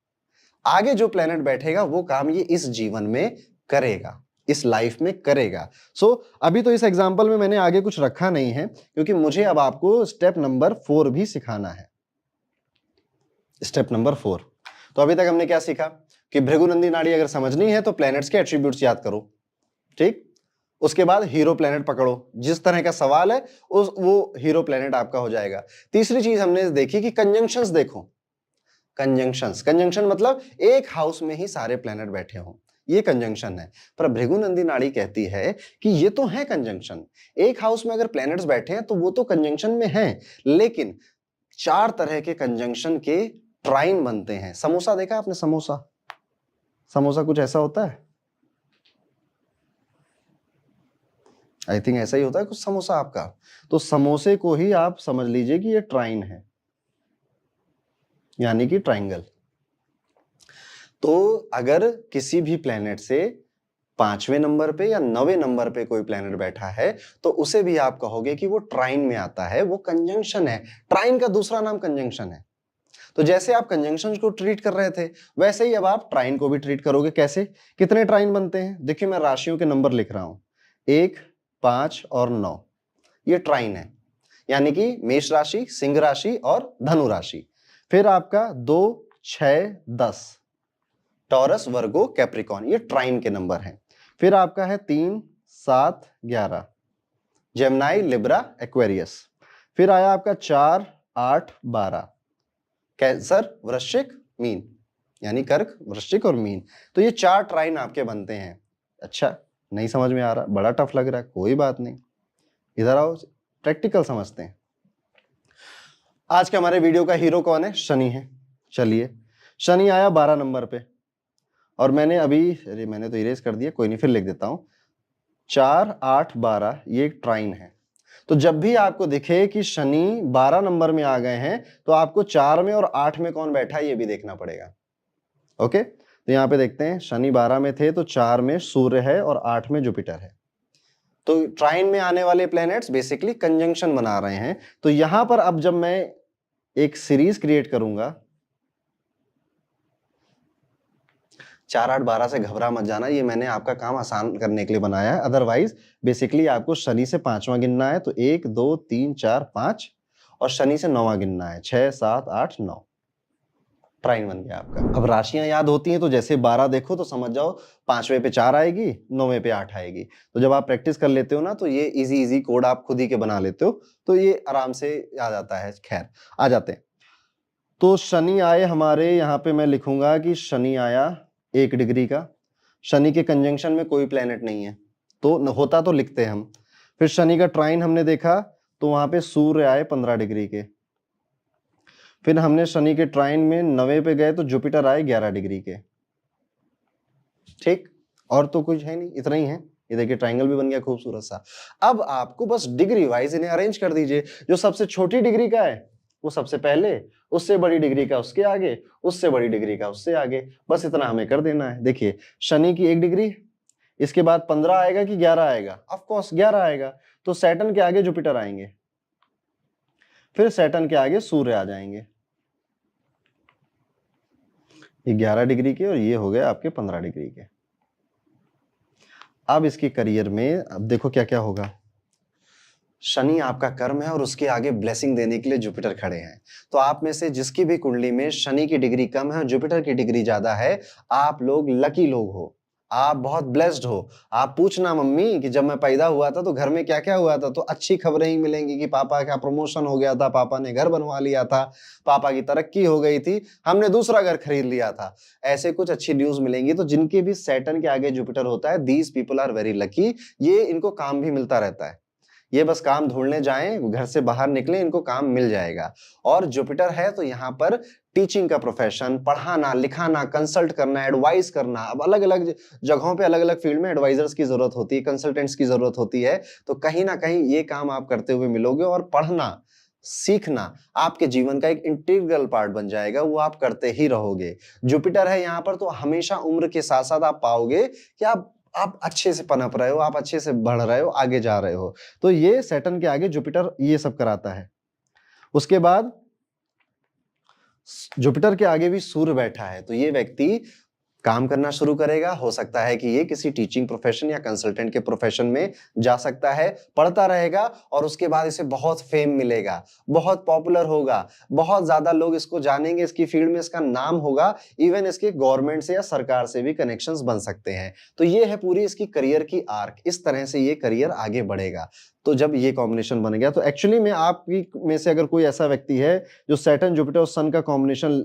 आगे जो प्लेनेट बैठेगा वो काम ये इस जीवन में करेगा, इस लाइफ में करेगा। सो अभी तो इस एग्जाम्पल में मैंने आगे कुछ रखा नहीं है, क्योंकि मुझे अब आपको स्टेप नंबर 4 भी सिखाना है। स्टेप नंबर 4, तो अभी तक हमने क्या सीखा कि भृगुनंदी नाड़ी अगर समझनी है तो प्लैनेट्स के एट्रीब्यूट्स याद करो, ठीक। उसके बाद हीरो प्लैनेट पकड़ो, जिस तरह का सवाल है वो हीरो प्लैनेट आपका हो जाएगा। तीसरी चीज हमने देखी कि कंजंक्शंस देखो, कंजंक्शन मतलब एक हाउस में ही सारे प्लैनेट बैठे हों, ये कंजंक्शन है। पर भृगुनंदी नाड़ी कहती है कि ये तो है कंजंक्शन, एक हाउस में अगर प्लैनेट्स बैठे हैं तो वो तो कंजंक्शन में हैं, लेकिन 4 तरह के कंजंक्शन के ट्राइन बनते हैं। समोसा देखा आपने? समोसा, समोसा कुछ ऐसा होता है, आई थिंक ऐसा ही होता है कुछ समोसा आपका। तो समोसे को ही आप समझ लीजिए कि ये ट्राइन है, यानी कि ट्राइंगल। तो अगर किसी भी प्लेनेट से 5वें नंबर पे या 9वें नंबर पे कोई प्लेनेट बैठा है तो उसे भी आप कहोगे कि वो ट्राइन में आता है, वो कंजंक्शन है। ट्राइन का दूसरा नाम कंजंक्शन है। तो जैसे आप कंजंक्शन को ट्रीट कर रहे थे, वैसे ही अब आप ट्राइन को भी ट्रीट करोगे। कैसे? कितने ट्राइन बनते हैं? देखिए मैं राशियों के नंबर लिख रहा हूं, 1, 5 और 9, ये ट्राइन है, यानी कि मेष राशि, सिंह राशि और धनु राशि। फिर आपका 2, 6, 10, टॉरस, वर्गो, कैप्रिकॉन, ये ट्राइन के नंबर हैं। फिर आपका है 3, 7, 11, जेमिनी, लिब्रा, एक्वेरियस। फिर आया आपका 4, 8, 12, कैंसर, वृश्चिक, मीन, यानी कर्क, वृश्चिक और मीन। तो ये 4 ट्राइन आपके बनते हैं। अच्छा, नहीं समझ में आ रहा, बड़ा टफ लग रहा है, कोई बात नहीं, इधर आओ, प्रैक्टिकल समझते हैं। आज के हमारे वीडियो का हीरो कौन है? शनि है। चलिए, शनि आया 12 नंबर पे, और मैंने अभी, अरे मैंने तो इरेज कर दिया, कोई नहीं, फिर लिख देता हूं। 4, 8, 12 ये एक ट्राइन है। तो जब भी आपको दिखे कि शनि 12 नंबर में आ गए हैं तो आपको 4 में और 8 में कौन बैठा है ये भी देखना पड़ेगा। ओके, तो यहां पे देखते हैं, शनि 12 में थे तो 4 में सूर्य है और 8 में जुपिटर है। तो ट्राइन में आने वाले प्लैनेट्स बेसिकली कंजंक्शन बना रहे हैं। तो यहां पर अब जब मैं एक सीरीज क्रिएट करूंगा, 4 8 12 से घबरा मत जाना, ये मैंने आपका काम आसान करने के लिए बनाया है। अदरवाइज बेसिकली आपको शनि से 5वां गिनना है, तो 1 2 3 4 5 और शनि से 9वां गिनना है, 6 7 8 9। ट्राइन बन गया आपका। अब राशियां याद होती हैं तो जैसे 12 देखो तो समझ जाओ 5वें पे 4 आएगी, 9वें पे 8 आएगी। तो जब आप प्रैक्टिस कर लेते हो ना तो ये इजी कोड आप खुद ही के बना लेते हो, तो ये आराम से याद आता है। खैर आ जाते हैं। तो शनि आए हमारे, यहाँ पे मैं लिखूंगा कि शनि आया 1 डिग्री का। शनि के कंजंक्शन में कोई प्लेनेट नहीं है, तो होता तो लिखते हैं हम। फिर शनि का ट्राइन हमने देखा तो वहां पे सूर्य आए 15 डिग्री के। फिर हमने शनि के ट्राइन में 9वें पे गए तो जुपिटर आए 11 डिग्री के। ठीक, और तो कुछ है नहीं, इतना ही है। ये देखिए ट्राइंगल भी बन गया खूबसूरत सा। अब आपको बस डिग्री वाइज इन्हें अरेंज कर दीजिए। जो सबसे छोटी डिग्री का है वो सबसे पहले, उससे बड़ी डिग्री का उसके आगे, उससे बड़ी डिग्री का उससे आगे, बस इतना हमें कर देना है। देखिए शनि की 1 डिग्री, इसके बाद 15 आएगा कि 11 आएगा? ऑफ कोर्स 11 आएगा, तो सैटर्न के आगे जुपिटर आएंगे, फिर सैटर्न के आगे सूर्य आ जाएंगे। ये 11 डिग्री के और ये हो गए आपके 15 डिग्री के। अब इसके करियर में अब देखो क्या क्या होगा। शनि आपका कर्म है और उसके आगे ब्लेसिंग देने के लिए जुपिटर खड़े हैं। तो आप में से जिसकी भी कुंडली में शनि की डिग्री कम है और जुपिटर की डिग्री ज्यादा है, आप लोग लकी लोग हो, आप बहुत ब्लेस्ड हो। आप पूछना मम्मी कि जब मैं पैदा हुआ था तो घर में क्या क्या हुआ था, तो अच्छी खबरें ही मिलेंगी कि पापा का प्रमोशन हो गया था, पापा ने घर बनवा लिया था, पापा की तरक्की हो गई थी, हमने दूसरा घर खरीद लिया था। ऐसे कुछ अच्छी न्यूज मिलेंगी। तो जिनके भी सैटर्न के आगे जुपिटर होता है, these people are very lucky. ये इनको काम भी मिलता रहता है, ये बस काम ढूंढने जाएं, घर से बाहर निकले, इनको काम मिल जाएगा। और जुपिटर है तो यहाँ पर टीचिंग का प्रोफेशन, पढ़ाना लिखाना, कंसल्ट करना, एडवाइस करना। अब अलग अलग जगहों पे अलग अलग फील्ड में एडवाइजर्स की जरूरत होती है, कंसल्टेंट्स की जरूरत होती है, तो कहीं ना कहीं ये काम आप करते हुए मिलोगे। और पढ़ना सीखना आपके जीवन का एक इंटीग्रल पार्ट बन जाएगा, वो आप करते ही रहोगे। जुपिटर है यहाँ पर, तो हमेशा उम्र के साथ साथ आप पाओगे कि आप अच्छे से पनप रहे हो, आप अच्छे से बढ़ रहे हो, आगे जा रहे हो। तो ये सैटर्न के आगे जुपिटर ये सब कराता है। उसके बाद जुपिटर के आगे भी सूर्य बैठा है, तो ये व्यक्ति काम करना शुरू करेगा। हो सकता है कि ये किसी टीचिंग प्रोफेशन या कंसल्टेंट के प्रोफेशन में जा सकता है, पढ़ता रहेगा और उसके बाद इसे बहुत फेम मिलेगा, बहुत पॉपुलर होगा, बहुत ज्यादा लोग इसको जानेंगे, इसकी फील्ड में इसका नाम होगा, इवन इसके गवर्नमेंट से या सरकार से भी कनेक्शंस बन सकते हैं। तो ये है पूरी इसकी करियर की आर्क, इस तरह से ये करियर आगे बढ़ेगा। तो जब ये कॉम्बिनेशन बन गया, तो एक्चुअली में आपकी में से अगर कोई ऐसा व्यक्ति है जो सैटर्न जुपिटर और सन का कॉम्बिनेशन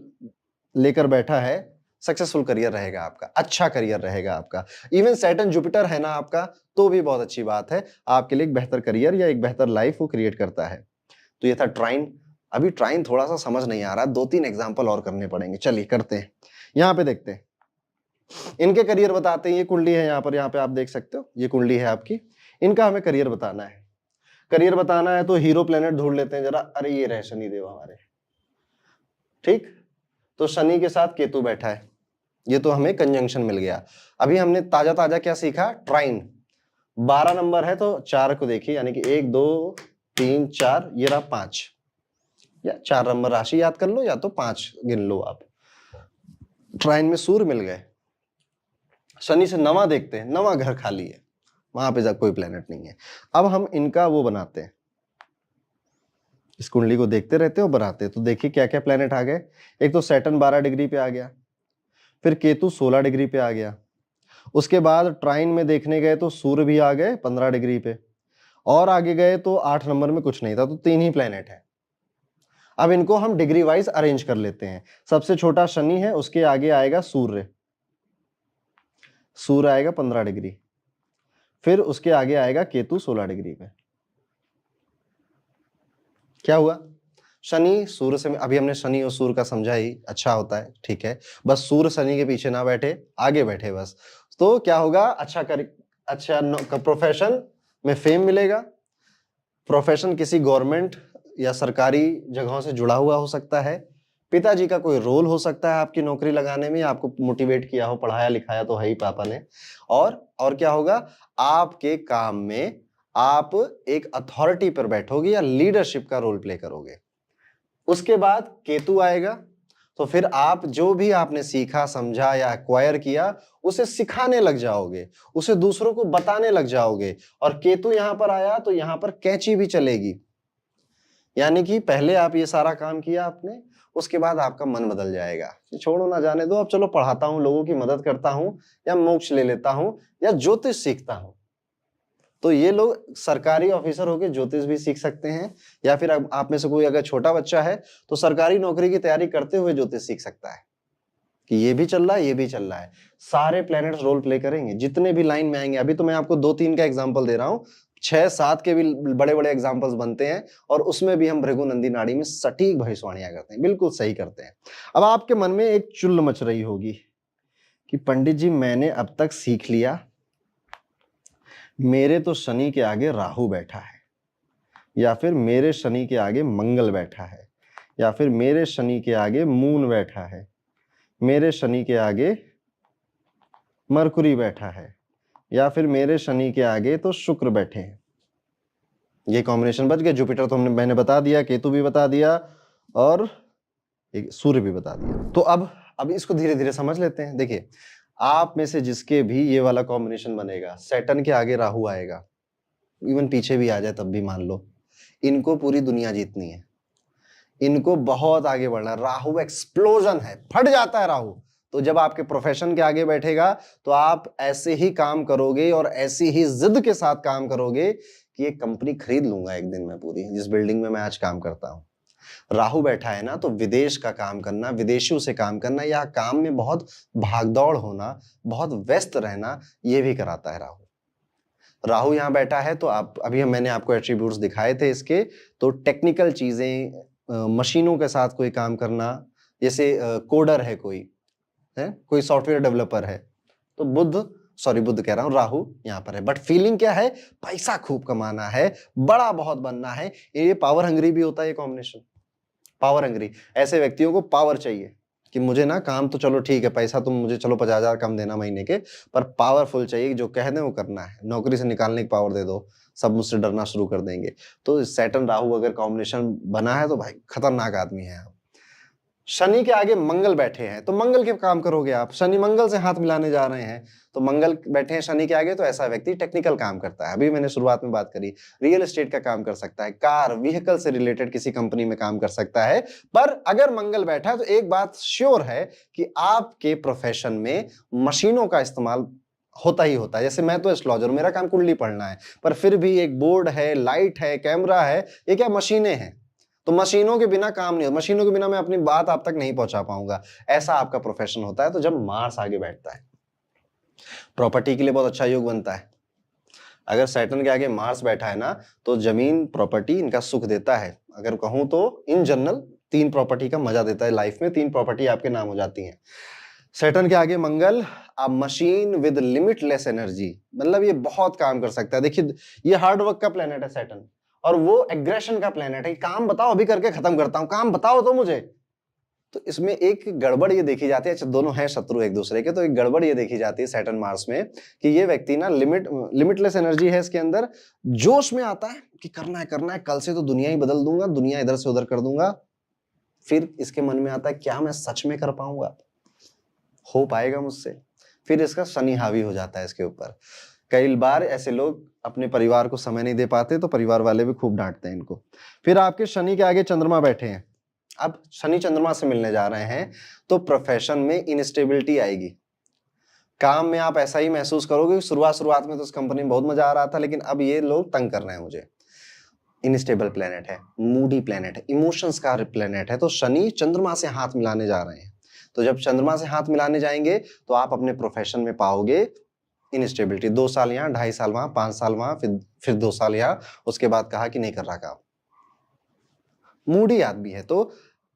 लेकर बैठा है, सक्सेसफुल करियर रहेगा आपका, अच्छा करियर रहेगा आपका। इवन सैटर्न जुपिटर है ना आपका, तो भी बहुत अच्छी बात है, आपके लिए एक बेहतर करियर या एक बेहतर लाइफ वो क्रिएट करता है। तो ये था ट्राइन। अभी ट्राइन थोड़ा सा समझ नहीं आ रहा, 2-3 एग्जाम्पल और करने पड़ेंगे, चलिए करते हैं। यहाँ पे देखते हैं, इनके करियर बताते हैं। ये कुंडली है यहाँ पे आप देख सकते हो, ये कुंडली है आपकी, इनका हमें करियर बताना है। करियर बताना है तो हीरो प्लेनेट ढूंढ लेते हैं जरा। अरे ये रहे शनिदेव हमारे, ठीक। तो शनि के साथ केतु बैठा है, ये तो हमें कंजंक्शन मिल गया। अभी हमने ताजा क्या सीखा, ट्राइन। 12 नंबर है तो 4 को देखिए, यानी कि 1 2 3 4, ये रहा 5, या 4 नंबर राशि याद कर लो या तो 5 गिन लो आप। ट्राइन में सूर्य मिल गए। शनि से 9वां देखते हैं, 9वां घर खाली है, वहां पे कोई प्लेनेट नहीं है। अब हम इनका वो बनाते हैं, इस कुंडली को देखते रहते हैं और बनाते हैं। तो देखिए क्या क्या प्लेनेट आ गए। एक तो सैटर्न 12 डिग्री पे आ गया, फिर केतु 16 डिग्री पे आ गया। उसके बाद ट्राइन में देखने गए तो सूर्य भी आ गए 15 डिग्री पे, और आगे गए तो 8 नंबर में कुछ नहीं था, तो 3 ही प्लेनेट है। अब इनको हम डिग्री वाइज अरेंज कर लेते हैं। सबसे छोटा शनि है, उसके आगे आएगा सूर्य, सूर्य आएगा 15 डिग्री, फिर उसके आगे आएगा केतु 16 डिग्री पे। क्या हुआ, शनि सूर्य से, अभी हमने शनि और सूर्य का समझा ही, अच्छा होता है, ठीक है। बस सूर्य शनि के पीछे ना बैठे, आगे बैठे बस। तो क्या होगा, अच्छा प्रोफेशन में फेम मिलेगा। प्रोफेशन किसी गवर्नमेंट या सरकारी जगहों से जुड़ा हुआ हो सकता है। पिताजी का कोई रोल हो सकता है आपकी नौकरी लगाने में, आपको मोटिवेट किया हो, पढ़ाया लिखाया तो है ही पापा ने। और क्या होगा, आपके काम में आप एक अथॉरिटी पर बैठोगे या लीडरशिप का रोल प्ले करोगे। उसके बाद केतु आएगा, तो फिर आप जो भी आपने सीखा, समझा या एक्वायर किया, उसे सिखाने लग जाओगे, उसे दूसरों को बताने लग जाओगे। और केतु यहां पर आया तो यहां पर कैंची भी चलेगी, यानी कि पहले आप ये सारा काम किया आपने, उसके बाद आपका मन बदल जाएगा, छोड़ो ना, जाने दो, अब चलो पढ़ाता हूं, लोगों की मदद करता हूं, या मोक्ष ले लेता हूं, या ज्योतिष सीखता हूं। तो ये लोग सरकारी ऑफिसर होकर ज्योतिष भी सीख सकते हैं, या फिर आप में से कोई अगर छोटा बच्चा है तो सरकारी नौकरी की तैयारी करते हुए ज्योतिष सीख सकता है कि ये भी चल रहा है, ये भी चल रहा है। सारे प्लैनेट्स रोल प्ले करेंगे जितने भी लाइन में आएंगे। अभी तो मैं आपको 2-3 का एग्जांपल दे रहा हूं, 6-7 के भी बड़े बड़े एग्जांपल्स बनते हैं, और उसमें भी हम भृगुनंदी नाड़ी में सटीक भविष्यवाणियां करते हैं, बिल्कुल सही करते हैं। अब आपके मन में एक चुल्ल मच रही होगी कि पंडित जी मैंने अब तक सीख लिया, मेरे तो शनि के आगे राहु बैठा है, या फिर मेरे शनि के आगे मंगल बैठा है, या फिर मेरे शनि के आगे मून बैठा है, मेरे शनि के आगे मरकुरी बैठा है, या फिर मेरे शनि के आगे तो शुक्र बैठे हैं। ये कॉम्बिनेशन बच गए। जुपिटर तो मैंने बता दिया, केतु भी बता दिया, और सूर्य भी बता दिया। तो अब इसको धीरे धीरे समझ लेते हैं। देखिए, आप में से जिसके भी ये वाला कॉम्बिनेशन बनेगा, सैटर्न के आगे राहु आएगा, इवन पीछे भी आ जाए तब भी मान लो, इनको पूरी दुनिया जीतनी है, इनको बहुत आगे बढ़ना है। राहु एक्सप्लोजन है, फट जाता है राहु। तो जब आपके प्रोफेशन के आगे बैठेगा तो आप ऐसे ही काम करोगे और ऐसी ही जिद के साथ काम करोगे कि ये कंपनी खरीद लूंगा एक दिन में पूरी, जिस बिल्डिंग में मैं आज काम करता हूं। राहु बैठा है ना, तो विदेश का काम करना, विदेशियों से काम करना, या काम में बहुत भागदौड़ होना, बहुत व्यस्त रहना, ये भी कराता है राहु। राहु यहां बैठा है तो आप अभी मैंने आपको एट्रीब्यूट्स दिखाए थे इसके। तो टेक्निकल चीजें, मशीनों के साथ कोई काम करना, जैसे कोडर है कोई सॉफ्टवेयर डेवलपर है, तो बुध कह रहा हूं, राहु यहां पर है। बट फीलिंग क्या है? पैसा खूब कमाना है, बड़ा बहुत बनना है। ये पावर हंग्री भी होता है ये कॉम्बिनेशन। पावर हंग्री, ऐसे व्यक्तियों को पावर चाहिए कि मुझे ना काम तो चलो ठीक है, पैसा तुम मुझे चलो 50,000 कम देना महीने के, पर पावरफुल चाहिए, जो कह दें वो करना है। नौकरी से निकालने की पावर दे दो, सब मुझसे डरना शुरू कर देंगे। तो सैटर्न राहु अगर कॉम्बिनेशन बना है तो भाई खतरनाक आदमी है आप। शनि के आगे मंगल बैठे हैं, तो मंगल के काम करोगे आप, शनि मंगल से हाथ मिलाने जा रहे हैं, तो मंगल बैठे हैं शनि के आगे, तो ऐसा व्यक्ति टेक्निकल काम करता है। अभी मैंने शुरुआत में बात करी, रियल एस्टेट का काम कर सकता है, कार व्हीकल से रिलेटेड किसी कंपनी में काम कर सकता है। पर अगर मंगल बैठा है तो एक बात श्योर है कि आपके प्रोफेशन में मशीनों का इस्तेमाल होता ही होता है। जैसे मैं तो एस्ट्रोलॉजर हूं, मेरा काम कुंडली पढ़ना है, पर फिर भी एक बोर्ड है, लाइट है, कैमरा है, ये क्या मशीनें हैं, तो मशीनों के बिना काम नहीं होता, मशीनों के बिना मैं अपनी बात आप तक नहीं पहुंचा पाऊंगा। ऐसा आपका प्रोफेशन होता है। तो जब मार्स आगे बैठता है, प्रॉपर्टी के लिए बहुत अच्छा योग बनता है। अगर सैटर्न के आगे मार्स बैठा है ना, तो जमीन प्रॉपर्टी इनका सुख देता है। अगर कहूं तो इन जनरल 3 प्रॉपर्टी का मजा देता है लाइफ में, 3 प्रॉपर्टी आपके नाम हो जाती हैं। सैटर्न के आगे मंगल, आप मशीन विद लिमिटलेस एनर्जी, मतलब ये बहुत काम कर सकता है। देखिए, ये हार्डवर्क का प्लेनेट है सैटर्न, और वो एग्रेशन का प्लेनेट है। काम बताओ, अभी करके खत्म करता हूं, काम बताओ तो मुझे। तो इसमें एक गड़बड़ ये देखी जाती है, दोनों हैं शत्रु एक दूसरे के, तो एक गड़बड़ ये देखी जाती है सैटर्न मार्स में कि ये व्यक्ति ना लिमिटलेस एनर्जी है इसके अंदर, जोश में आता है कि करना है, कल से तो दुनिया ही बदल दूंगा, दुनिया इधर से उधर कर दूंगा। फिर इसके मन में आता है क्या मैं सच में कर पाऊंगा, हो पाएगा मुझसे? फिर इसका शनि हावी हो जाता है इसके ऊपर। कई बार ऐसे लोग अपने परिवार को समय नहीं दे पाते, तो परिवार वाले भी खूब डांटते हैं इनको। फिर आपके शनि के आगे चंद्रमा बैठे हैं, अब शनि चंद्रमा से मिलने जा रहे हैं, तो प्रोफेशन में इनस्टेबिलिटी आएगी। काम में आप ऐसा ही महसूस करोगे, शुरुआत में तो इस कंपनी में बहुत मजा आ रहा था, लेकिन अब ये लोग तंग कर रहे हैं मुझे। इनस्टेबल प्लेनेट है, मूडी प्लेनेट है, इमोशंस का प्लेनेट है। तो शनि चंद्रमा से हाथ मिलाने जा रहे हैं, तो जब चंद्रमा से हाथ मिलाने जाएंगे तो आप अपने प्रोफेशन में पाओगे इनस्टेबिलिटी। 2 साल यहाँ, 2.5 साल वहां, 5 साल वहां, फिर 2 साल यहाँ, उसके बाद कहा कि नहीं कर रहा काम। मूडी आदमी है तो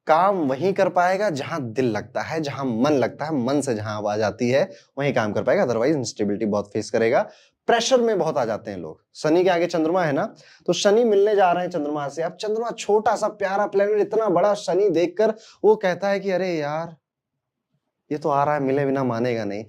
काम वहीं कर पाएगा जहां दिल लगता है, जहां मन लगता है, मन से जहां आवाज आती है वहीं काम कर पाएगा, अदरवाइज इंस्टेबिलिटी बहुत फेस करेगा। प्रेशर में बहुत आ जाते हैं लोग। शनि के आगे चंद्रमा है ना, तो शनि मिलने जा रहे हैं चंद्रमा से। अब चंद्रमा छोटा सा प्यारा प्लेनेट, इतना बड़ा शनि देखकर वो कहता है कि अरे यार, ये तो आ रहा है, मिले बिना मानेगा नहीं,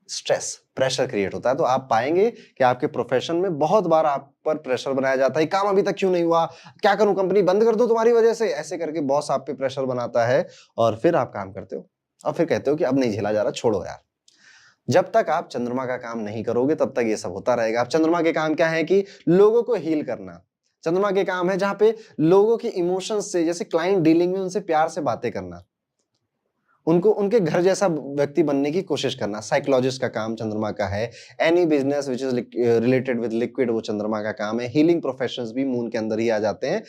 स्ट्रेस, प्रेशर क्रिएट होता है। तो आप पाएंगे कि आपके प्रोफेशन में बहुत बार आप पर प्रेशर बनाया जाता है, काम अभी तक क्यों नहीं हुआ, क्या करूं, कंपनी बंद कर दो तुम्हारी वजह से, ऐसे करके बॉस आप पे प्रेशर बनाता है और फिर आप काम करते हो और फिर कहते हो कि अब नहीं झेला जा रहा, छोड़ो यार। जब तक आप चंद्रमा का काम नहीं करोगे तब तक ये सब होता रहेगा। आप चंद्रमा के काम क्या है कि लोगों को हील करना। चंद्रमा के काम है जहां पे लोगों के इमोशंस से, जैसे क्लाइंट डीलिंग में उनसे प्यार से बातें करना, उनको उनके घर जैसा व्यक्ति बनने की कोशिश करना। साइकोलॉजिस्ट का काम चंद्रमा का है। Any business which is related with liquid, वो चंद्रमा का काम है। हीलिंग प्रोफेशंस भी मून के अंदर ही आ जाते हैं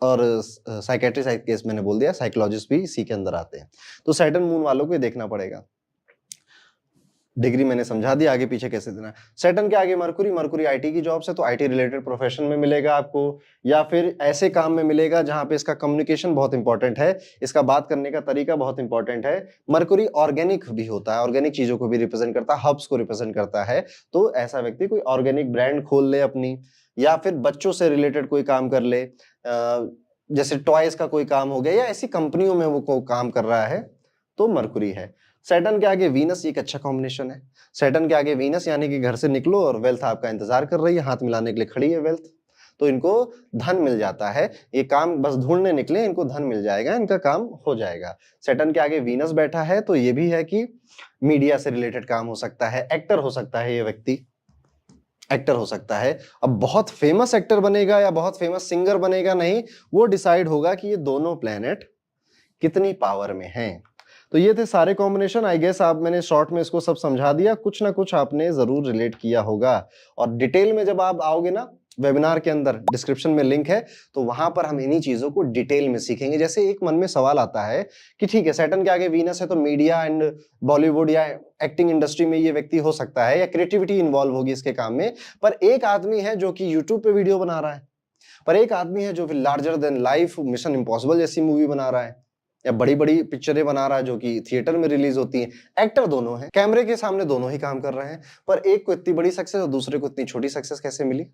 और साइकेट्रिस्ट केस मैंने बोल दिया, साइकोलॉजिस्ट भी इसी के अंदर आते हैं। तो सैटर्न मून वालों को ये देखना पड़ेगा। डिग्री मैंने समझा दिया, आगे पीछे कैसे देना। सैटर्न के आगे मरकुरी, मरकुरी आईटी की जॉब से, तो आईटी रिलेटेड प्रोफेशन में मिलेगा आपको, या फिर ऐसे काम में मिलेगा जहां पे इसका कम्युनिकेशन बहुत इंपॉर्टेंट है, इसका बात करने का तरीका बहुत इंपॉर्टेंट है। मरकुरी ऑर्गेनिक भी होता है, ऑर्गेनिक चीजों को भी रिप्रेजेंट करता है, हब्स को रिप्रेजेंट करता है। तो ऐसा व्यक्ति कोई ऑर्गेनिक ब्रांड खोल ले अपनी, या फिर बच्चों से रिलेटेड कोई काम कर ले, जैसे टॉयज का कोई काम हो गया, या ऐसी कंपनियों में वो काम कर रहा है, तो मरकुरी है। सैटर्न के आगे वीनस एक अच्छा कॉम्बिनेशन है। सैटर्न के आगे वीनस यानी कि घर से निकलो और वेल्थ आपका इंतजार कर रही है, हाथ मिलाने के लिए खड़ी है वेल्थ, तो इनको धन मिल जाता है। ये काम बस ढूंढने निकले, इनको धन मिल जाएगा, इनका काम हो जाएगा। सैटर्न के आगे वीनस बैठा है, तो ये भी है कि मीडिया से रिलेटेड काम हो सकता है, एक्टर हो सकता है ये व्यक्ति, एक्टर हो सकता है। अब बहुत फेमस एक्टर बनेगा या बहुत फेमस सिंगर बनेगा नहीं, वो डिसाइड होगा कि ये दोनों प्लेनेट कितनी पावर में हैं। तो ये थे सारे कॉम्बिनेशन। आई गेस आप, मैंने शॉर्ट में इसको सब समझा दिया, कुछ ना कुछ आपने जरूर रिलेट किया होगा। और डिटेल में जब आप आओगे ना, वेबिनार के अंदर डिस्क्रिप्शन में लिंक है, तो वहां पर हम इन्हीं चीजों को डिटेल में सीखेंगे। जैसे एक मन में सवाल आता है कि ठीक है, सैटर्न के आगे वीनस है, तो मीडिया एंड बॉलीवुड या एक्टिंग इंडस्ट्री में ये व्यक्ति हो सकता है, या क्रिएटिविटी इन्वॉल्व होगी इसके काम में। पर एक आदमी है जो कि यूट्यूब पे वीडियो बना रहा है, पर एक आदमी है जो larger than life mission impossible जैसी मूवी बना रहा है, या बड़ी बड़ी पिक्चरें बना रहा है जो कि थिएटर में रिलीज होती हैं। एक्टर दोनों हैं, कैमरे के सामने दोनों ही काम कर रहे हैं, पर एक को इतनी बड़ी सक्सेस और दूसरे को इतनी छोटी सक्सेस कैसे मिली?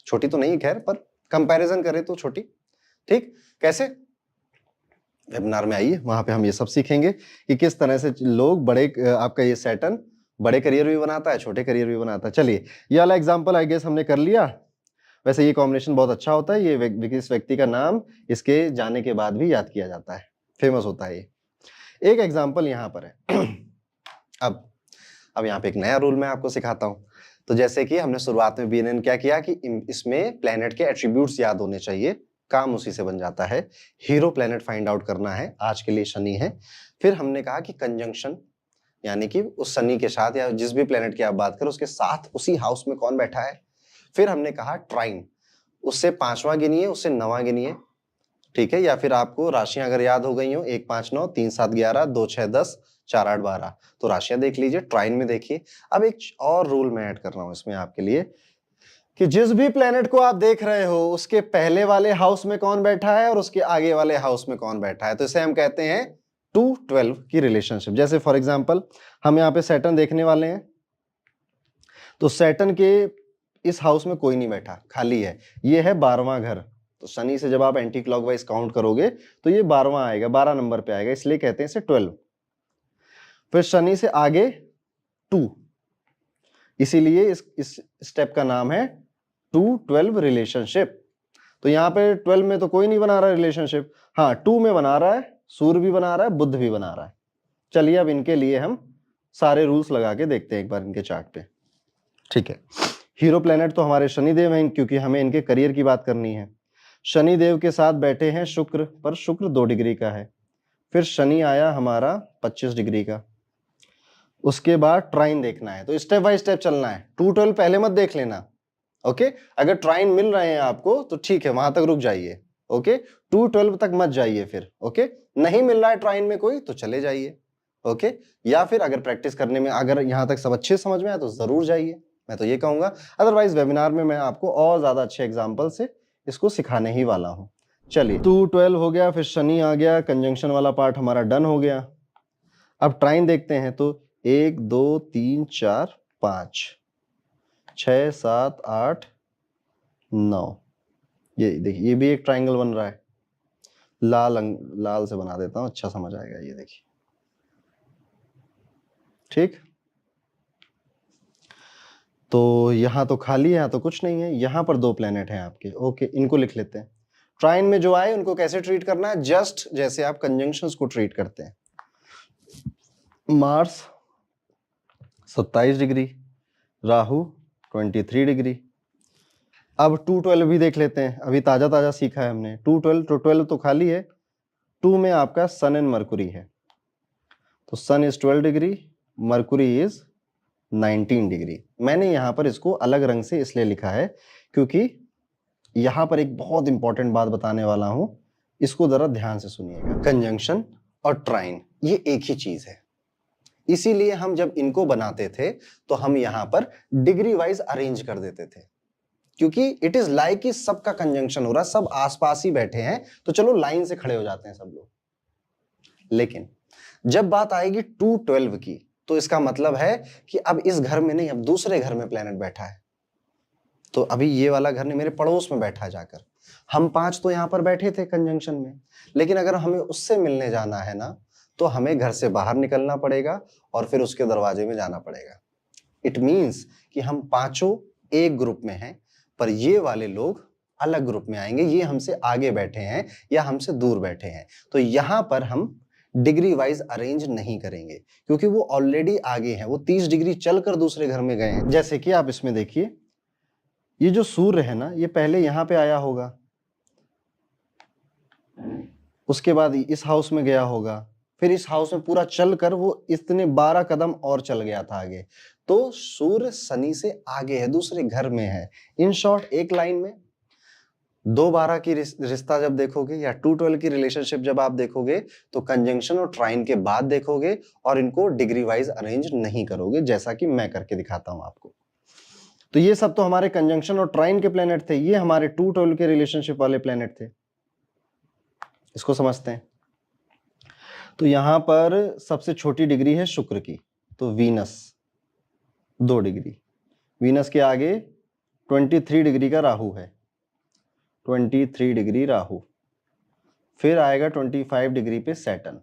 छोटी तो नहीं खैर, पर कंपैरिजन करें तो छोटी। ठीक, कैसे? वेबिनार में आइए, वहां पे हम ये सब सीखेंगे कि किस तरह से लोग बड़े, आपका ये सैटर्न बड़े करियर भी बनाता है, छोटे करियर भी बनाता है। चलिए, ये वाला एग्जाम्पल आई गेस हमने कर लिया। वैसे ये कॉम्बिनेशन बहुत अच्छा होता है, ये इस व्यक्ति का नाम इसके जाने के बाद भी याद किया जाता है, फेमस होता है ये। एक एग्जाम्पल यहाँ पर है। अब यहाँ पे एक नया रूल मैं आपको सिखाता हूँ। तो जैसे कि हमने शुरुआत में बीएनएन क्या किया कि इसमें प्लेनेट के एट्रीब्यूट्स याद होने चाहिए, काम उसी से बन जाता है। हीरो प्लेनेट फाइंड आउट करना है, आज के लिए शनि है। फिर हमने कहा कि कंजंक्शन, यानी कि उस शनि के साथ या जिस भी प्लेनेट की आप बात करें उसके साथ उसी हाउस में कौन बैठा है। फिर हमने कहा ट्राइन, उससे 5वां गिनिए, उससे 9वां गिनिए, ठीक है। या फिर आपको राशियां अगर याद हो गई हो, 1 5 9, 3 7 11, 2 6 10, 4 8 12, तो राशियां देख लीजिए, ट्राइन में देखिए। अब एक और रूल मैं ऐड कर रहा हूं इसमें आपके लिए कि जिस भी प्लेनेट को आप देख रहे हो उसके पहले वाले हाउस में कौन बैठा है और उसके आगे वाले हाउस में कौन बैठा है। तो इसे हम कहते हैं 2-12 की रिलेशनशिप। जैसे फॉर एग्जाम्पल हम यहाँ पे सैटर्न देखने वाले हैं, तो सैटर्न के इस हाउस में कोई नहीं बैठा, खाली है, ये है 12वां घर। तो शनि से जब आप एंटी क्लॉकवाइज काउंट करोगे तो ये 12वां आएगा, 12 नंबर पे आएगा, इसलिए कहते हैं इसे 12। फिर शनि से आगे 2, इसीलिए इस स्टेप का नाम है 2-12 रिलेशनशिप। तो यहाँ पे 12 में तो कोई नहीं बना रहा है रिलेशनशिप, हाँ 2 में बना रहा है, सूर्य भी बना रहा है, बुध भी बना रहा है। चलिए अब इनके लिए हम सारे रूल्स लगा के देखते हैं एक बार इनके चार्ट पे, ठीक है। हीरो प्लेनेट तो हमारे शनिदेव हैं, क्योंकि हमें इनके करियर की बात करनी है। शनिदेव के साथ बैठे हैं शुक्र, पर शुक्र 2 डिग्री का है। फिर शनि आया हमारा 25 डिग्री का। उसके बाद ट्राइन देखना है, तो स्टेप बाय स्टेप चलना है। 2-12 पहले मत देख लेना, ओके। अगर ट्राइन मिल रहे हैं आपको तो ठीक है, वहां तक रुक जाइए, ओके। 2-12 तक मत जाइए फिर, ओके। नहीं मिल रहा है ट्राइन में कोई तो चले जाइए, ओके। या फिर अगर प्रैक्टिस करने में अगर यहां तक सब अच्छे समझ में आए तो जरूर जाइए, मैं तो ये कहूंगा। अदरवाइज वेबिनार में मैं आपको और ज्यादा अच्छे एग्जाम्पल से इसको सिखाने ही वाला हूं। चलिए 2-12 हो गया, फिर शनि आ गया, कंजंक्शन वाला पार्ट हमारा डन हो गया। अब ट्राइन देखते हैं, तो 1 2 3 4 5 6 7 8 9, ये देखिए, ये भी एक ट्राइंगल बन रहा है। लाल से बना देता हूं, अच्छा समझ आएगा, ये देखिए, ठीक। तो यहाँ तो खाली है, यहाँ तो कुछ नहीं है, यहाँ पर 2 प्लेनेट हैं आपके। ओके, इनको लिख लेते हैं। ट्राइन में जो आए उनको कैसे ट्रीट करना है, जस्ट जैसे आप कंजंक्शंस को ट्रीट करते हैं। Mars 27 degree, Rahu 23 degree. अब 212 भी देख लेते हैं, अभी ताजा ताजा सीखा है हमने। 212 तो खाली है, 2 में आपका सन एंड मरकुरी है, तो sun is 12 degree, Mercury is 19 degree. मैंने यहाँ पर इसको अलग रंग से इसलिए लिखा है क्योंकि यहाँ पर एक बहुत इंपॉर्टेंट बात बताने वाला हूं, इसको जरा ध्यान से सुनिएगा। कंजंक्शन और ट्राइन ये एक ही चीज है, इसीलिए हम जब इनको बनाते थे तो हम यहाँ पर डिग्री वाइज अरेंज कर देते थे, क्योंकि इट इज लाइक कि सबका कंजंक्शन हो रहा है, सब आसपास ही बैठे हैं, तो चलो लाइन से खड़े हो जाते हैं सब लोग। लेकिन जब बात आएगी 212 की, तो इसका मतलब है कि अब इस घर में नहीं, अब दूसरे घर में प्लेनेट बैठा है। तो अभी ये वाला घर नहीं, मेरे पड़ोस में बैठा है जाकर। हम 5 तो यहां पर बैठे थे कंजंक्शन में, लेकिन अगर हमें उससे मिलने जाना है ना, तो हमें घर से बाहर निकलना पड़ेगा और फिर उसके दरवाजे में जाना पड़ेगा। इट मीन्स कि हम पांचों एक ग्रुप में हैं, पर ये वाले लोग अलग ग्रुप में आएंगे, ये हमसे आगे बैठे हैं या हमसे दूर बैठे हैं। तो यहां पर हम डिग्री वाइज अरेंज नहीं करेंगे, क्योंकि वो ऑलरेडी आगे हैं, वो 30 डिग्री चलकर दूसरे घर में गए हैं। जैसे कि आप इसमें देखिए, ये जो सूर्य है ना, ये पहले यहां पे आया होगा, उसके बाद इस हाउस में गया होगा, फिर इस हाउस में पूरा चलकर वो इतने 12 कदम और चल गया था आगे। तो सूर्य शनि से आगे है, दूसरे घर में है। इन शॉर्ट, एक लाइन में 2-12 की रिश्ता जब देखोगे या 212 की रिलेशनशिप जब आप देखोगे, तो कंजंक्शन और ट्राइन के बाद देखोगे और इनको डिग्री वाइज अरेंज नहीं करोगे, जैसा कि मैं करके दिखाता हूं आपको। तो ये सब तो हमारे कंजंक्शन और ट्राइन के प्लेनेट थे, ये हमारे 212 के रिलेशनशिप वाले प्लेनेट थे। इसको समझते हैं। तो यहां पर सबसे छोटी डिग्री है शुक्र की, तो वीनस 2 डिग्री। वीनस के आगे 23 डिग्री का राहु है, 23 डिग्री राहु। फिर आएगा 25 डिग्री पे सैटर्न,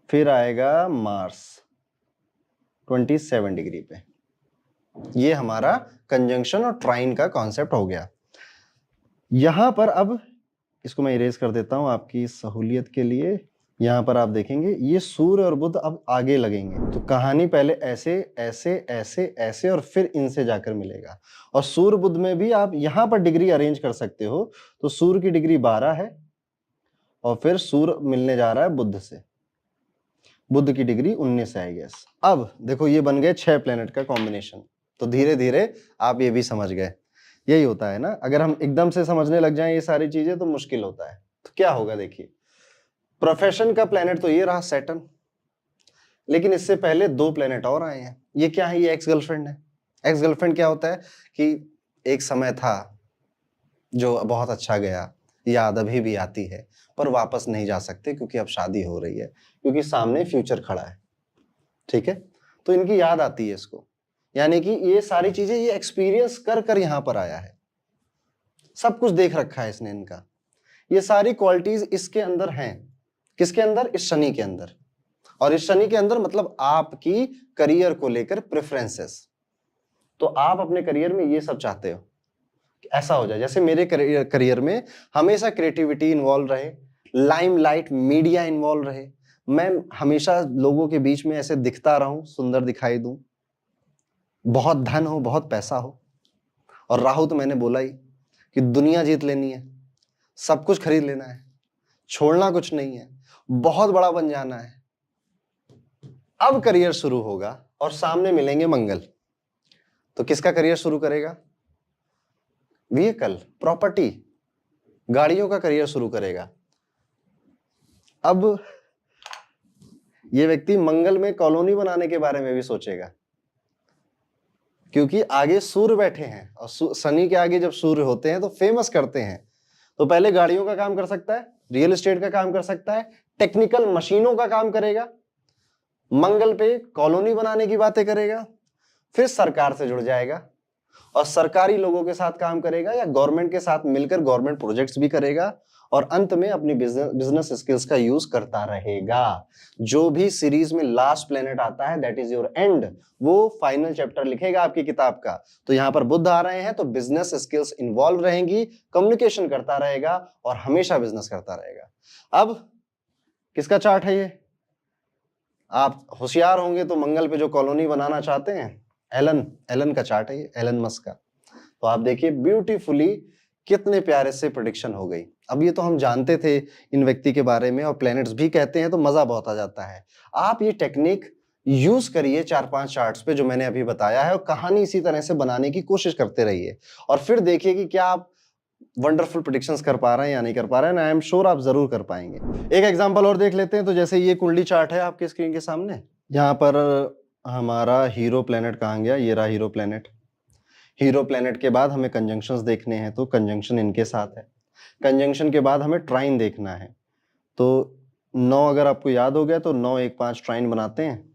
फिर आएगा मार्स 27 डिग्री पे। ये हमारा कंजंक्शन और ट्राइन का कॉन्सेप्ट हो गया। यहां पर अब इसको मैं इरेज कर देता हूं आपकी सहूलियत के लिए। यहां पर आप देखेंगे ये सूर्य और बुध अब आगे लगेंगे, तो कहानी पहले ऐसे ऐसे ऐसे ऐसे और फिर इनसे जाकर मिलेगा। और सूर्य बुध में भी आप यहां पर डिग्री अरेंज कर सकते हो, तो सूर्य की डिग्री 12 है और फिर सूर्य मिलने जा रहा है बुध से, बुध की डिग्री 19 है आई गेस। अब देखो ये बन गए 6 प्लेनेट का कॉम्बिनेशन। तो धीरे धीरे आप ये भी समझ गए। यही होता है ना, अगर हम एकदम से समझने लग जाएं ये सारी चीजें तो मुश्किल होता है। तो क्या होगा देखिए, प्रोफेशन का प्लेनेट तो ये रहा सैटर्न, लेकिन इससे पहले 2 प्लेनेट और आए हैं। ये क्या है, ये एक्स गर्लफ्रेंड है। एक्स गर्लफ्रेंड क्या होता है कि एक समय था जो बहुत अच्छा गया, याद अभी भी आती है, पर वापस नहीं जा सकते क्योंकि अब शादी हो रही है, क्योंकि सामने फ्यूचर खड़ा है। ठीक है, तो इनकी याद आती है इसको, यानी कि ये सारी चीजें ये एक्सपीरियंस कर कर यहां पर आया है, सब कुछ देख रखा है इसने इनका। ये सारी क्वालिटीज इसके अंदर हैं। किसके अंदर, इस शनि के अंदर। और इस शनि के अंदर मतलब आपकी करियर को लेकर प्रेफरेंसेस। तो आप अपने करियर में ये सब चाहते हो कि ऐसा हो जाए, जैसे मेरे करियर में हमेशा क्रिएटिविटी इन्वॉल्व रहे, लाइमलाइट मीडिया इन्वॉल्व रहे, मैं हमेशा लोगों के बीच में ऐसे दिखता रहूं, सुंदर दिखाई दूं, बहुत धन हो, बहुत पैसा हो। और राहु तो मैंने बोला ही कि दुनिया जीत लेनी है, सब कुछ खरीद लेना है, छोड़ना कुछ नहीं है, बहुत बड़ा बन जाना है। अब करियर शुरू होगा और सामने मिलेंगे मंगल, तो किसका करियर शुरू करेगा, व्हीकल, प्रॉपर्टी, गाड़ियों का करियर शुरू करेगा। अब ये व्यक्ति मंगल में कॉलोनी बनाने के बारे में भी सोचेगा, क्योंकि आगे सूर्य बैठे हैं और शनि के आगे जब सूर्य होते हैं तो फेमस करते हैं। तो पहले गाड़ियों का काम कर सकता है, रियल एस्टेट का काम कर सकता है, टेक्निकल मशीनों का काम करेगा, मंगल पे कॉलोनी बनाने की बातें करेगा, फिर सरकार से जुड़ जाएगा और सरकारी लोगों के साथ काम करेगा या गवर्नमेंट के साथ मिलकर गवर्नमेंट प्रोजेक्ट्स भी करेगा और अंत में अपनी बिजनेस स्किल्स का यूज करता रहेगा। जो भी सीरीज में लास्ट प्लेनेट आता है दैट इज योर एंड, वो फाइनल चैप्टर लिखेगा आपकी किताब का। तो यहां पर बुध आ रहे हैं तो बिजनेस स्किल्स इन्वॉल्व रहेंगी, कम्युनिकेशन करता रहेगा और हमेशा बिजनेस करता रहेगा। अब किसका चार्ट है ये? आप होशियार होंगे तो मंगल पे जो कॉलोनी बनाना चाहते हैं, एलन का चार्ट है ये, एलन मस्क का। तो आप देखिए ब्यूटीफुली कितने प्यारे से प्रेडिक्शन हो गई। अब ये तो हम जानते थे इन व्यक्ति के बारे में और प्लैनेट्स भी कहते हैं, तो मजा बहुत आ जाता है। आप ये टेक्निक यूज करिए 4-5 चार्ट्स पे जो मैंने अभी बताया है और कहानी इसी तरह से बनाने की कोशिश करते रहिए और फिर देखिए कि क्या आप वंडरफुल प्रेडिक्शंस कर पा रहे हैं या नहीं कर पा रहे हैं। आई एम श्योर आप जरूर कर पाएंगे। एक एग्जांपल और देख लेते हैं। तो जैसे ये कुंडली चार्ट है आपके स्क्रीन के सामने, यहाँ पर हमारा हीरो प्लेनेट कहाँ गया, ये रहा हीरो प्लेनेट। हीरो प्लेनेट के बाद हमें कंजंक्शंस देखने हैं, तो कंजंक्शन इनके साथ है। कंजंक्शन के बाद हमें ट्राइन देखना है। तो 9 अगर आपको याद हो गया तो 9, 1, 5 ट्राइन बनाते हैं,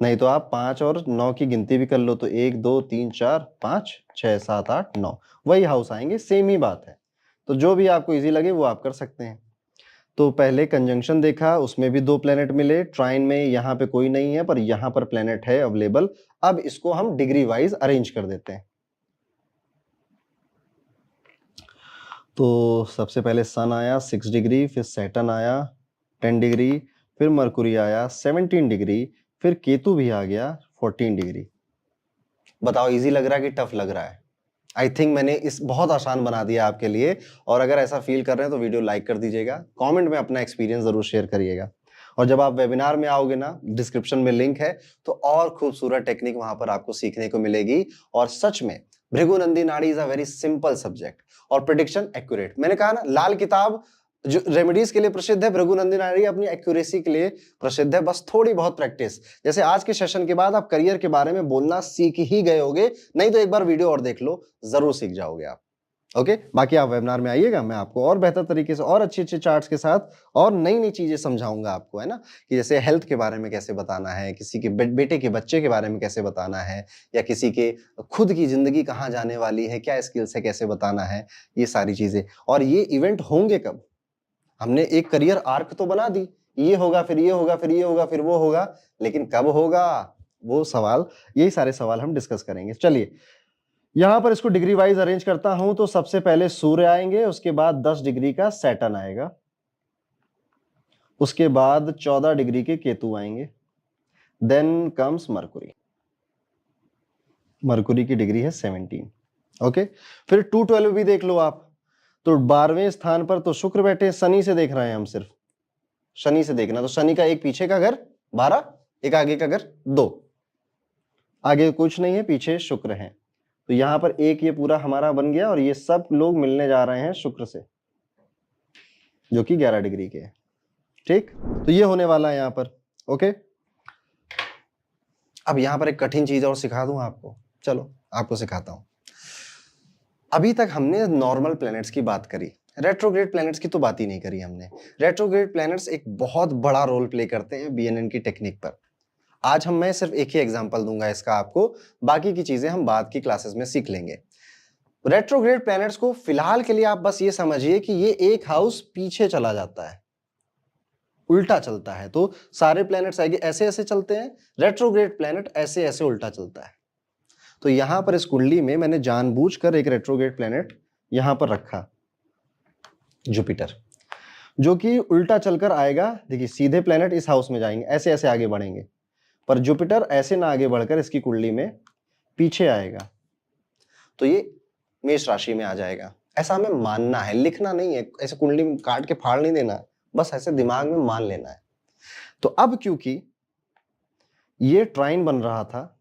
नहीं तो आप 5 और 9 की गिनती भी कर लो तो 1, 2, 3, 4, 5, 6, 7, 8, 9 वही हाउस आएंगे, सेम ही बात है। तो जो भी आपको इजी लगे वो आप कर सकते हैं। तो पहले कंजंक्शन देखा, उसमें भी 2 प्लेनेट मिले। ट्राइन में यहाँ पे कोई नहीं है पर यहाँ पर प्लेनेट है अवेलेबल। अब इसको हम डिग्री वाइज अरेंज कर देते हैं। तो सबसे पहले सन आया 6 डिग्री, फिर सैटर्न आया 10 डिग्री, फिर मरकुरी आया 17 डिग्री, फिर केतु भी आ गया 14 डिग्री। बताओ इजी लग रहा है कि टफ लग रहा है? आई थिंक मैंने इस बहुत आसान बना दिया आपके लिए। और अगर ऐसा फील कर रहे हैं तो वीडियो लाइक कर दीजिएगा, कमेंट में अपना एक्सपीरियंस जरूर शेयर करिएगा। और जब आप वेबिनार में आओगे ना, डिस्क्रिप्शन में लिंक है, तो और खूबसूरत टेक्निक वहां पर आपको सीखने को मिलेगी। और सच में भृगुनंदी नाड़ी is a very simple subject और प्रेडिक्शन एक्यूरेट। मैंने कहा ना, लाल किताब जो रेमेडीज के लिए प्रसिद्ध है, भृगुनंदी नाड़ी अपनी एक्यूरेसी के लिए प्रसिद्ध है। बस थोड़ी बहुत प्रैक्टिस, जैसे आज के सेशन के बाद आप करियर के बारे में बोलना सीख ही गए होगे, नहीं तो एक बार वीडियो और देख लो, जरूर सीख जाओगे आप। ओके, बाकी आप वेबिनार में आइएगा, मैं आपको और बेहतर तरीके से और अच्छे अच्छे चार्ट्स के साथ और नई नई चीजें समझाऊंगा आपको, है ना, कि जैसे हेल्थ के बारे में कैसे बताना है, किसी के बेटे के बच्चे के बारे में कैसे बताना है, या किसी के खुद की जिंदगी कहाँ जाने वाली है, क्या स्किल्स है, कैसे बताना है, ये सारी चीजें। और ये इवेंट होंगे कब? हमने एक करियर आर्क तो बना दी, ये होगा, फिर ये होगा, फिर ये होगा, फिर वो होगा, लेकिन कब होगा वो सवाल, यही सारे सवाल हम डिस्कस करेंगे। चलिए यहां पर इसको डिग्री वाइज अरेंज करता हूं। तो सबसे पहले सूर्य आएंगे, उसके बाद 10 डिग्री का सैटर्न आएगा, उसके बाद 14 डिग्री के केतु आएंगे, देन कम्स मरकुरी। मरकुरी की डिग्री है 17। ओके, फिर 212 भी देख लो आप। तो 12वें स्थान पर तो शुक्र बैठे, शनि से देख रहे हैं हम, सिर्फ शनि से देखना। तो शनि का एक पीछे का घर 12, एक आगे का घर 2, आगे कुछ नहीं है, पीछे शुक्र है। तो यहां पर एक ये पूरा हमारा बन गया और ये सब लोग मिलने जा रहे हैं शुक्र से, जो कि 11 डिग्री के है। ठीक, तो ये होने वाला है यहां पर। ओके, अब यहां पर एक कठिन चीज और सिखा दूं आपको, चलो आपको सिखाता हूं। अभी तक हमने नॉर्मल प्लैनेट्स की बात करी, रेट्रोग्रेड प्लैनेट्स की तो बात ही नहीं करी हमने। रेट्रोग्रेड प्लैनेट्स एक बहुत बड़ा रोल प्ले करते हैं बीएनएन की टेक्निक पर। आज मैं सिर्फ एक ही एग्जांपल दूंगा इसका आपको, बाकी की चीजें हम बाद की क्लासेस में सीख लेंगे। रेट्रोग्रेड प्लैनेट्स को फिलहाल के लिए आप बस ये समझिए कि ये एक हाउस पीछे चला जाता है, उल्टा चलता है। तो सारे प्लैनेट्स ऐसे ऐसे चलते हैं, रेट्रोग्रेड प्लैनेट ऐसे ऐसे उल्टा चलता है। तो यहां पर इस कुंडली में मैंने जानबूझकर एक रेट्रोग्रेड प्लैनेट यहां पर रखा, जुपिटर, जो कि उल्टा चलकर आएगा। देखिए सीधे प्लैनेट इस हाउस में जाएंगे, ऐसे ऐसे आगे बढ़ेंगे, पर जुपिटर ऐसे ना आगे बढ़कर इसकी कुंडली में पीछे आएगा, तो ये मेष राशि में आ जाएगा। ऐसा हमें मानना है, लिखना नहीं है, ऐसे कुंडली में काट के फाड़ नहीं देना, बस ऐसे दिमाग में मान लेना है। तो अब क्योंकि ये ट्राइन बन रहा था,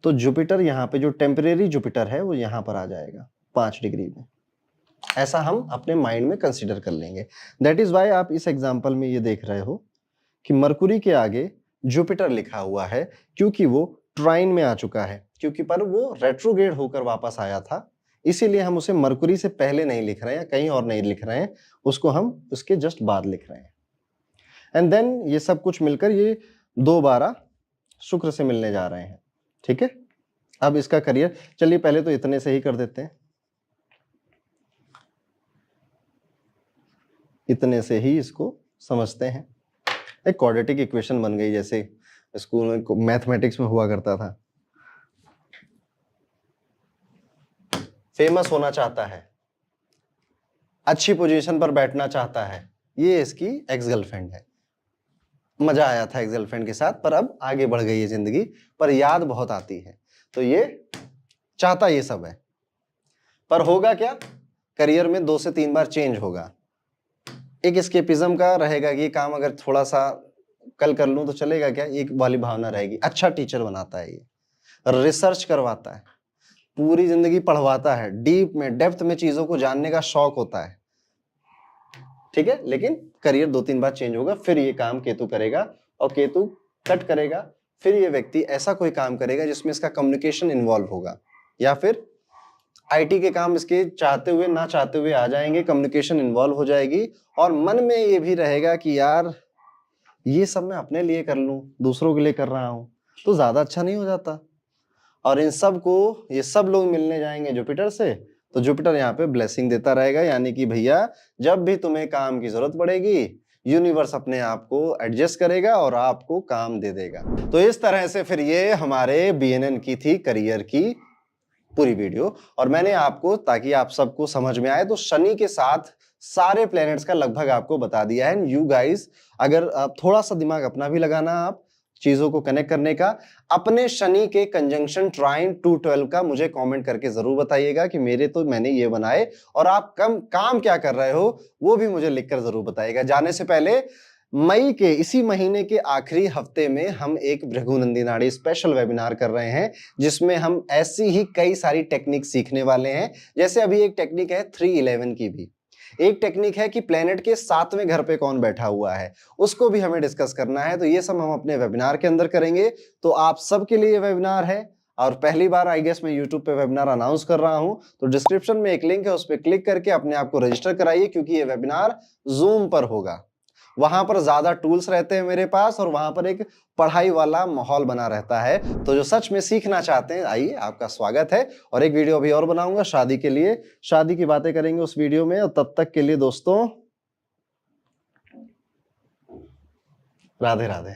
तो जुपिटर यहां पे जो टेम्परेरी जुपिटर है वो यहां पर आ जाएगा 5 डिग्री में। ऐसा हम अपने माइंड में कंसीडर कर लेंगे। दैट इज वाई आप इस एग्जाम्पल में ये देख रहे हो कि मरकुरी के आगे जुपिटर लिखा हुआ है, क्योंकि वो ट्राइन में आ चुका है, क्योंकि पर वो रेट्रोग्रेड होकर वापस आया था, इसीलिए हम उसे मरकुरी से पहले नहीं लिख रहे हैं, कहीं और नहीं लिख रहे हैं, उसको हम उसके जस्ट बाद लिख रहे हैं। एंड देन ये सब कुछ मिलकर ये 2/12 शुक्र से मिलने जा रहे हैं। ठीक है, अब इसका करियर, चलिए पहले तो इतने से ही कर देते हैं। इतने से ही इसको समझते हैं। एक क्वाड्रेटिक इक्वेशन बन गई, जैसे स्कूल में मैथमेटिक्स में हुआ करता था। फेमस होना चाहता है, अच्छी पोजीशन पर बैठना चाहता है, ये इसकी एक्स गर्लफ्रेंड है। मजा आया था एक्स गर्लफ्रेंड के साथ, पर अब आगे बढ़ गई है जिंदगी, पर याद बहुत आती है। तो ये चाहता ये सब है, पर होगा क्या, करियर में 2 से 3 बार चेंज होगा। एक एस्केपिज्म का रहेगा कि ये काम अगर थोड़ा सा कल कर लूं तो चलेगा क्या, एक वाली भावना रहेगी। अच्छा टीचर बनाता है, ये रिसर्च करवाता है, पूरी जिंदगी पढ़वाता है, डीप में डेप्थ में चीजों को जानने का शौक होता है, ठीक है। लेकिन करियर 2-3 बार चेंज होगा, फिर ये काम केतु करेगा, और केतु कट करेगा, फिर ये व्यक्ति ऐसा कोई काम करेगा जिसमें इसका कम्युनिकेशन इन्वॉल्व होगा, या फिर आईटी के काम इसके चाहते हुए ना चाहते हुए आ जाएंगे, कम्युनिकेशन इन्वॉल्व हो जाएगी, और मन में ये भी रहेगा कि यार ये सब मैं अपने लिए कर लूं, दूसरों के लिए कर रहा हूं तो ज्यादा अच्छा नहीं हो जाता। और इन सब को ये सब लोग मिलने जाएंगे जुपिटर से, तो जुपिटर यहाँ पे ब्लेसिंग देता रहेगा, यानी कि भैया जब भी तुम्हें काम की जरूरत पड़ेगी यूनिवर्स अपने आप को एडजस्ट करेगा और आपको काम दे देगा। तो इस तरह से फिर ये हमारे बीएनएन की थी करियर की पूरी वीडियो, और मैंने आपको, ताकि आप सबको समझ में आए, तो शनि के साथ सारे प्लैनेट्स का लगभग आपको बता दिया है। यू गाइस, अगर आप थोड़ा सा दिमाग अपना भी लगाना, आप चीजों को कनेक्ट करने का, अपने शनि के कंजंक्शन ट्राइन 212 का मुझे कमेंट करके जरूर बताइएगा कि मेरे तो मैंने ये बनाए, और आप काम क्या कर रहे हो वो भी मुझे लिखकर जरूर बताइएगा। जाने से पहले मई के इसी महीने के आखिरी हफ्ते में हम एक भृगुनंदी नाड़ी स्पेशल वेबिनार कर रहे हैं, जिसमें हम ऐसी ही कई सारी टेक्निक सीखने वाले हैं। जैसे अभी एक टेक्निक है 311 की, भी एक टेक्निक है कि प्लेनेट के 7वें घर पे कौन बैठा हुआ है, उसको भी हमें डिस्कस करना है। तो ये सब हम अपने वेबिनार के अंदर करेंगे। तो आप सबके लिए ये वेबिनार है, और पहली बार आई गेस मैं यूट्यूब पे वेबिनार अनाउंस कर रहा हूं, तो डिस्क्रिप्शन में एक लिंक है, उस पर क्लिक करके अपने आप को रजिस्टर कराइए, क्योंकि ये वेबिनार जूम पर होगा। वहां पर ज्यादा टूल्स रहते हैं मेरे पास, और वहां पर एक पढ़ाई वाला माहौल बना रहता है। तो जो सच में सीखना चाहते हैं, आइए, आपका स्वागत है। और एक वीडियो अभी और बनाऊंगा शादी के लिए, शादी की बातें करेंगे उस वीडियो में। और तब तक के लिए दोस्तों, राधे राधे।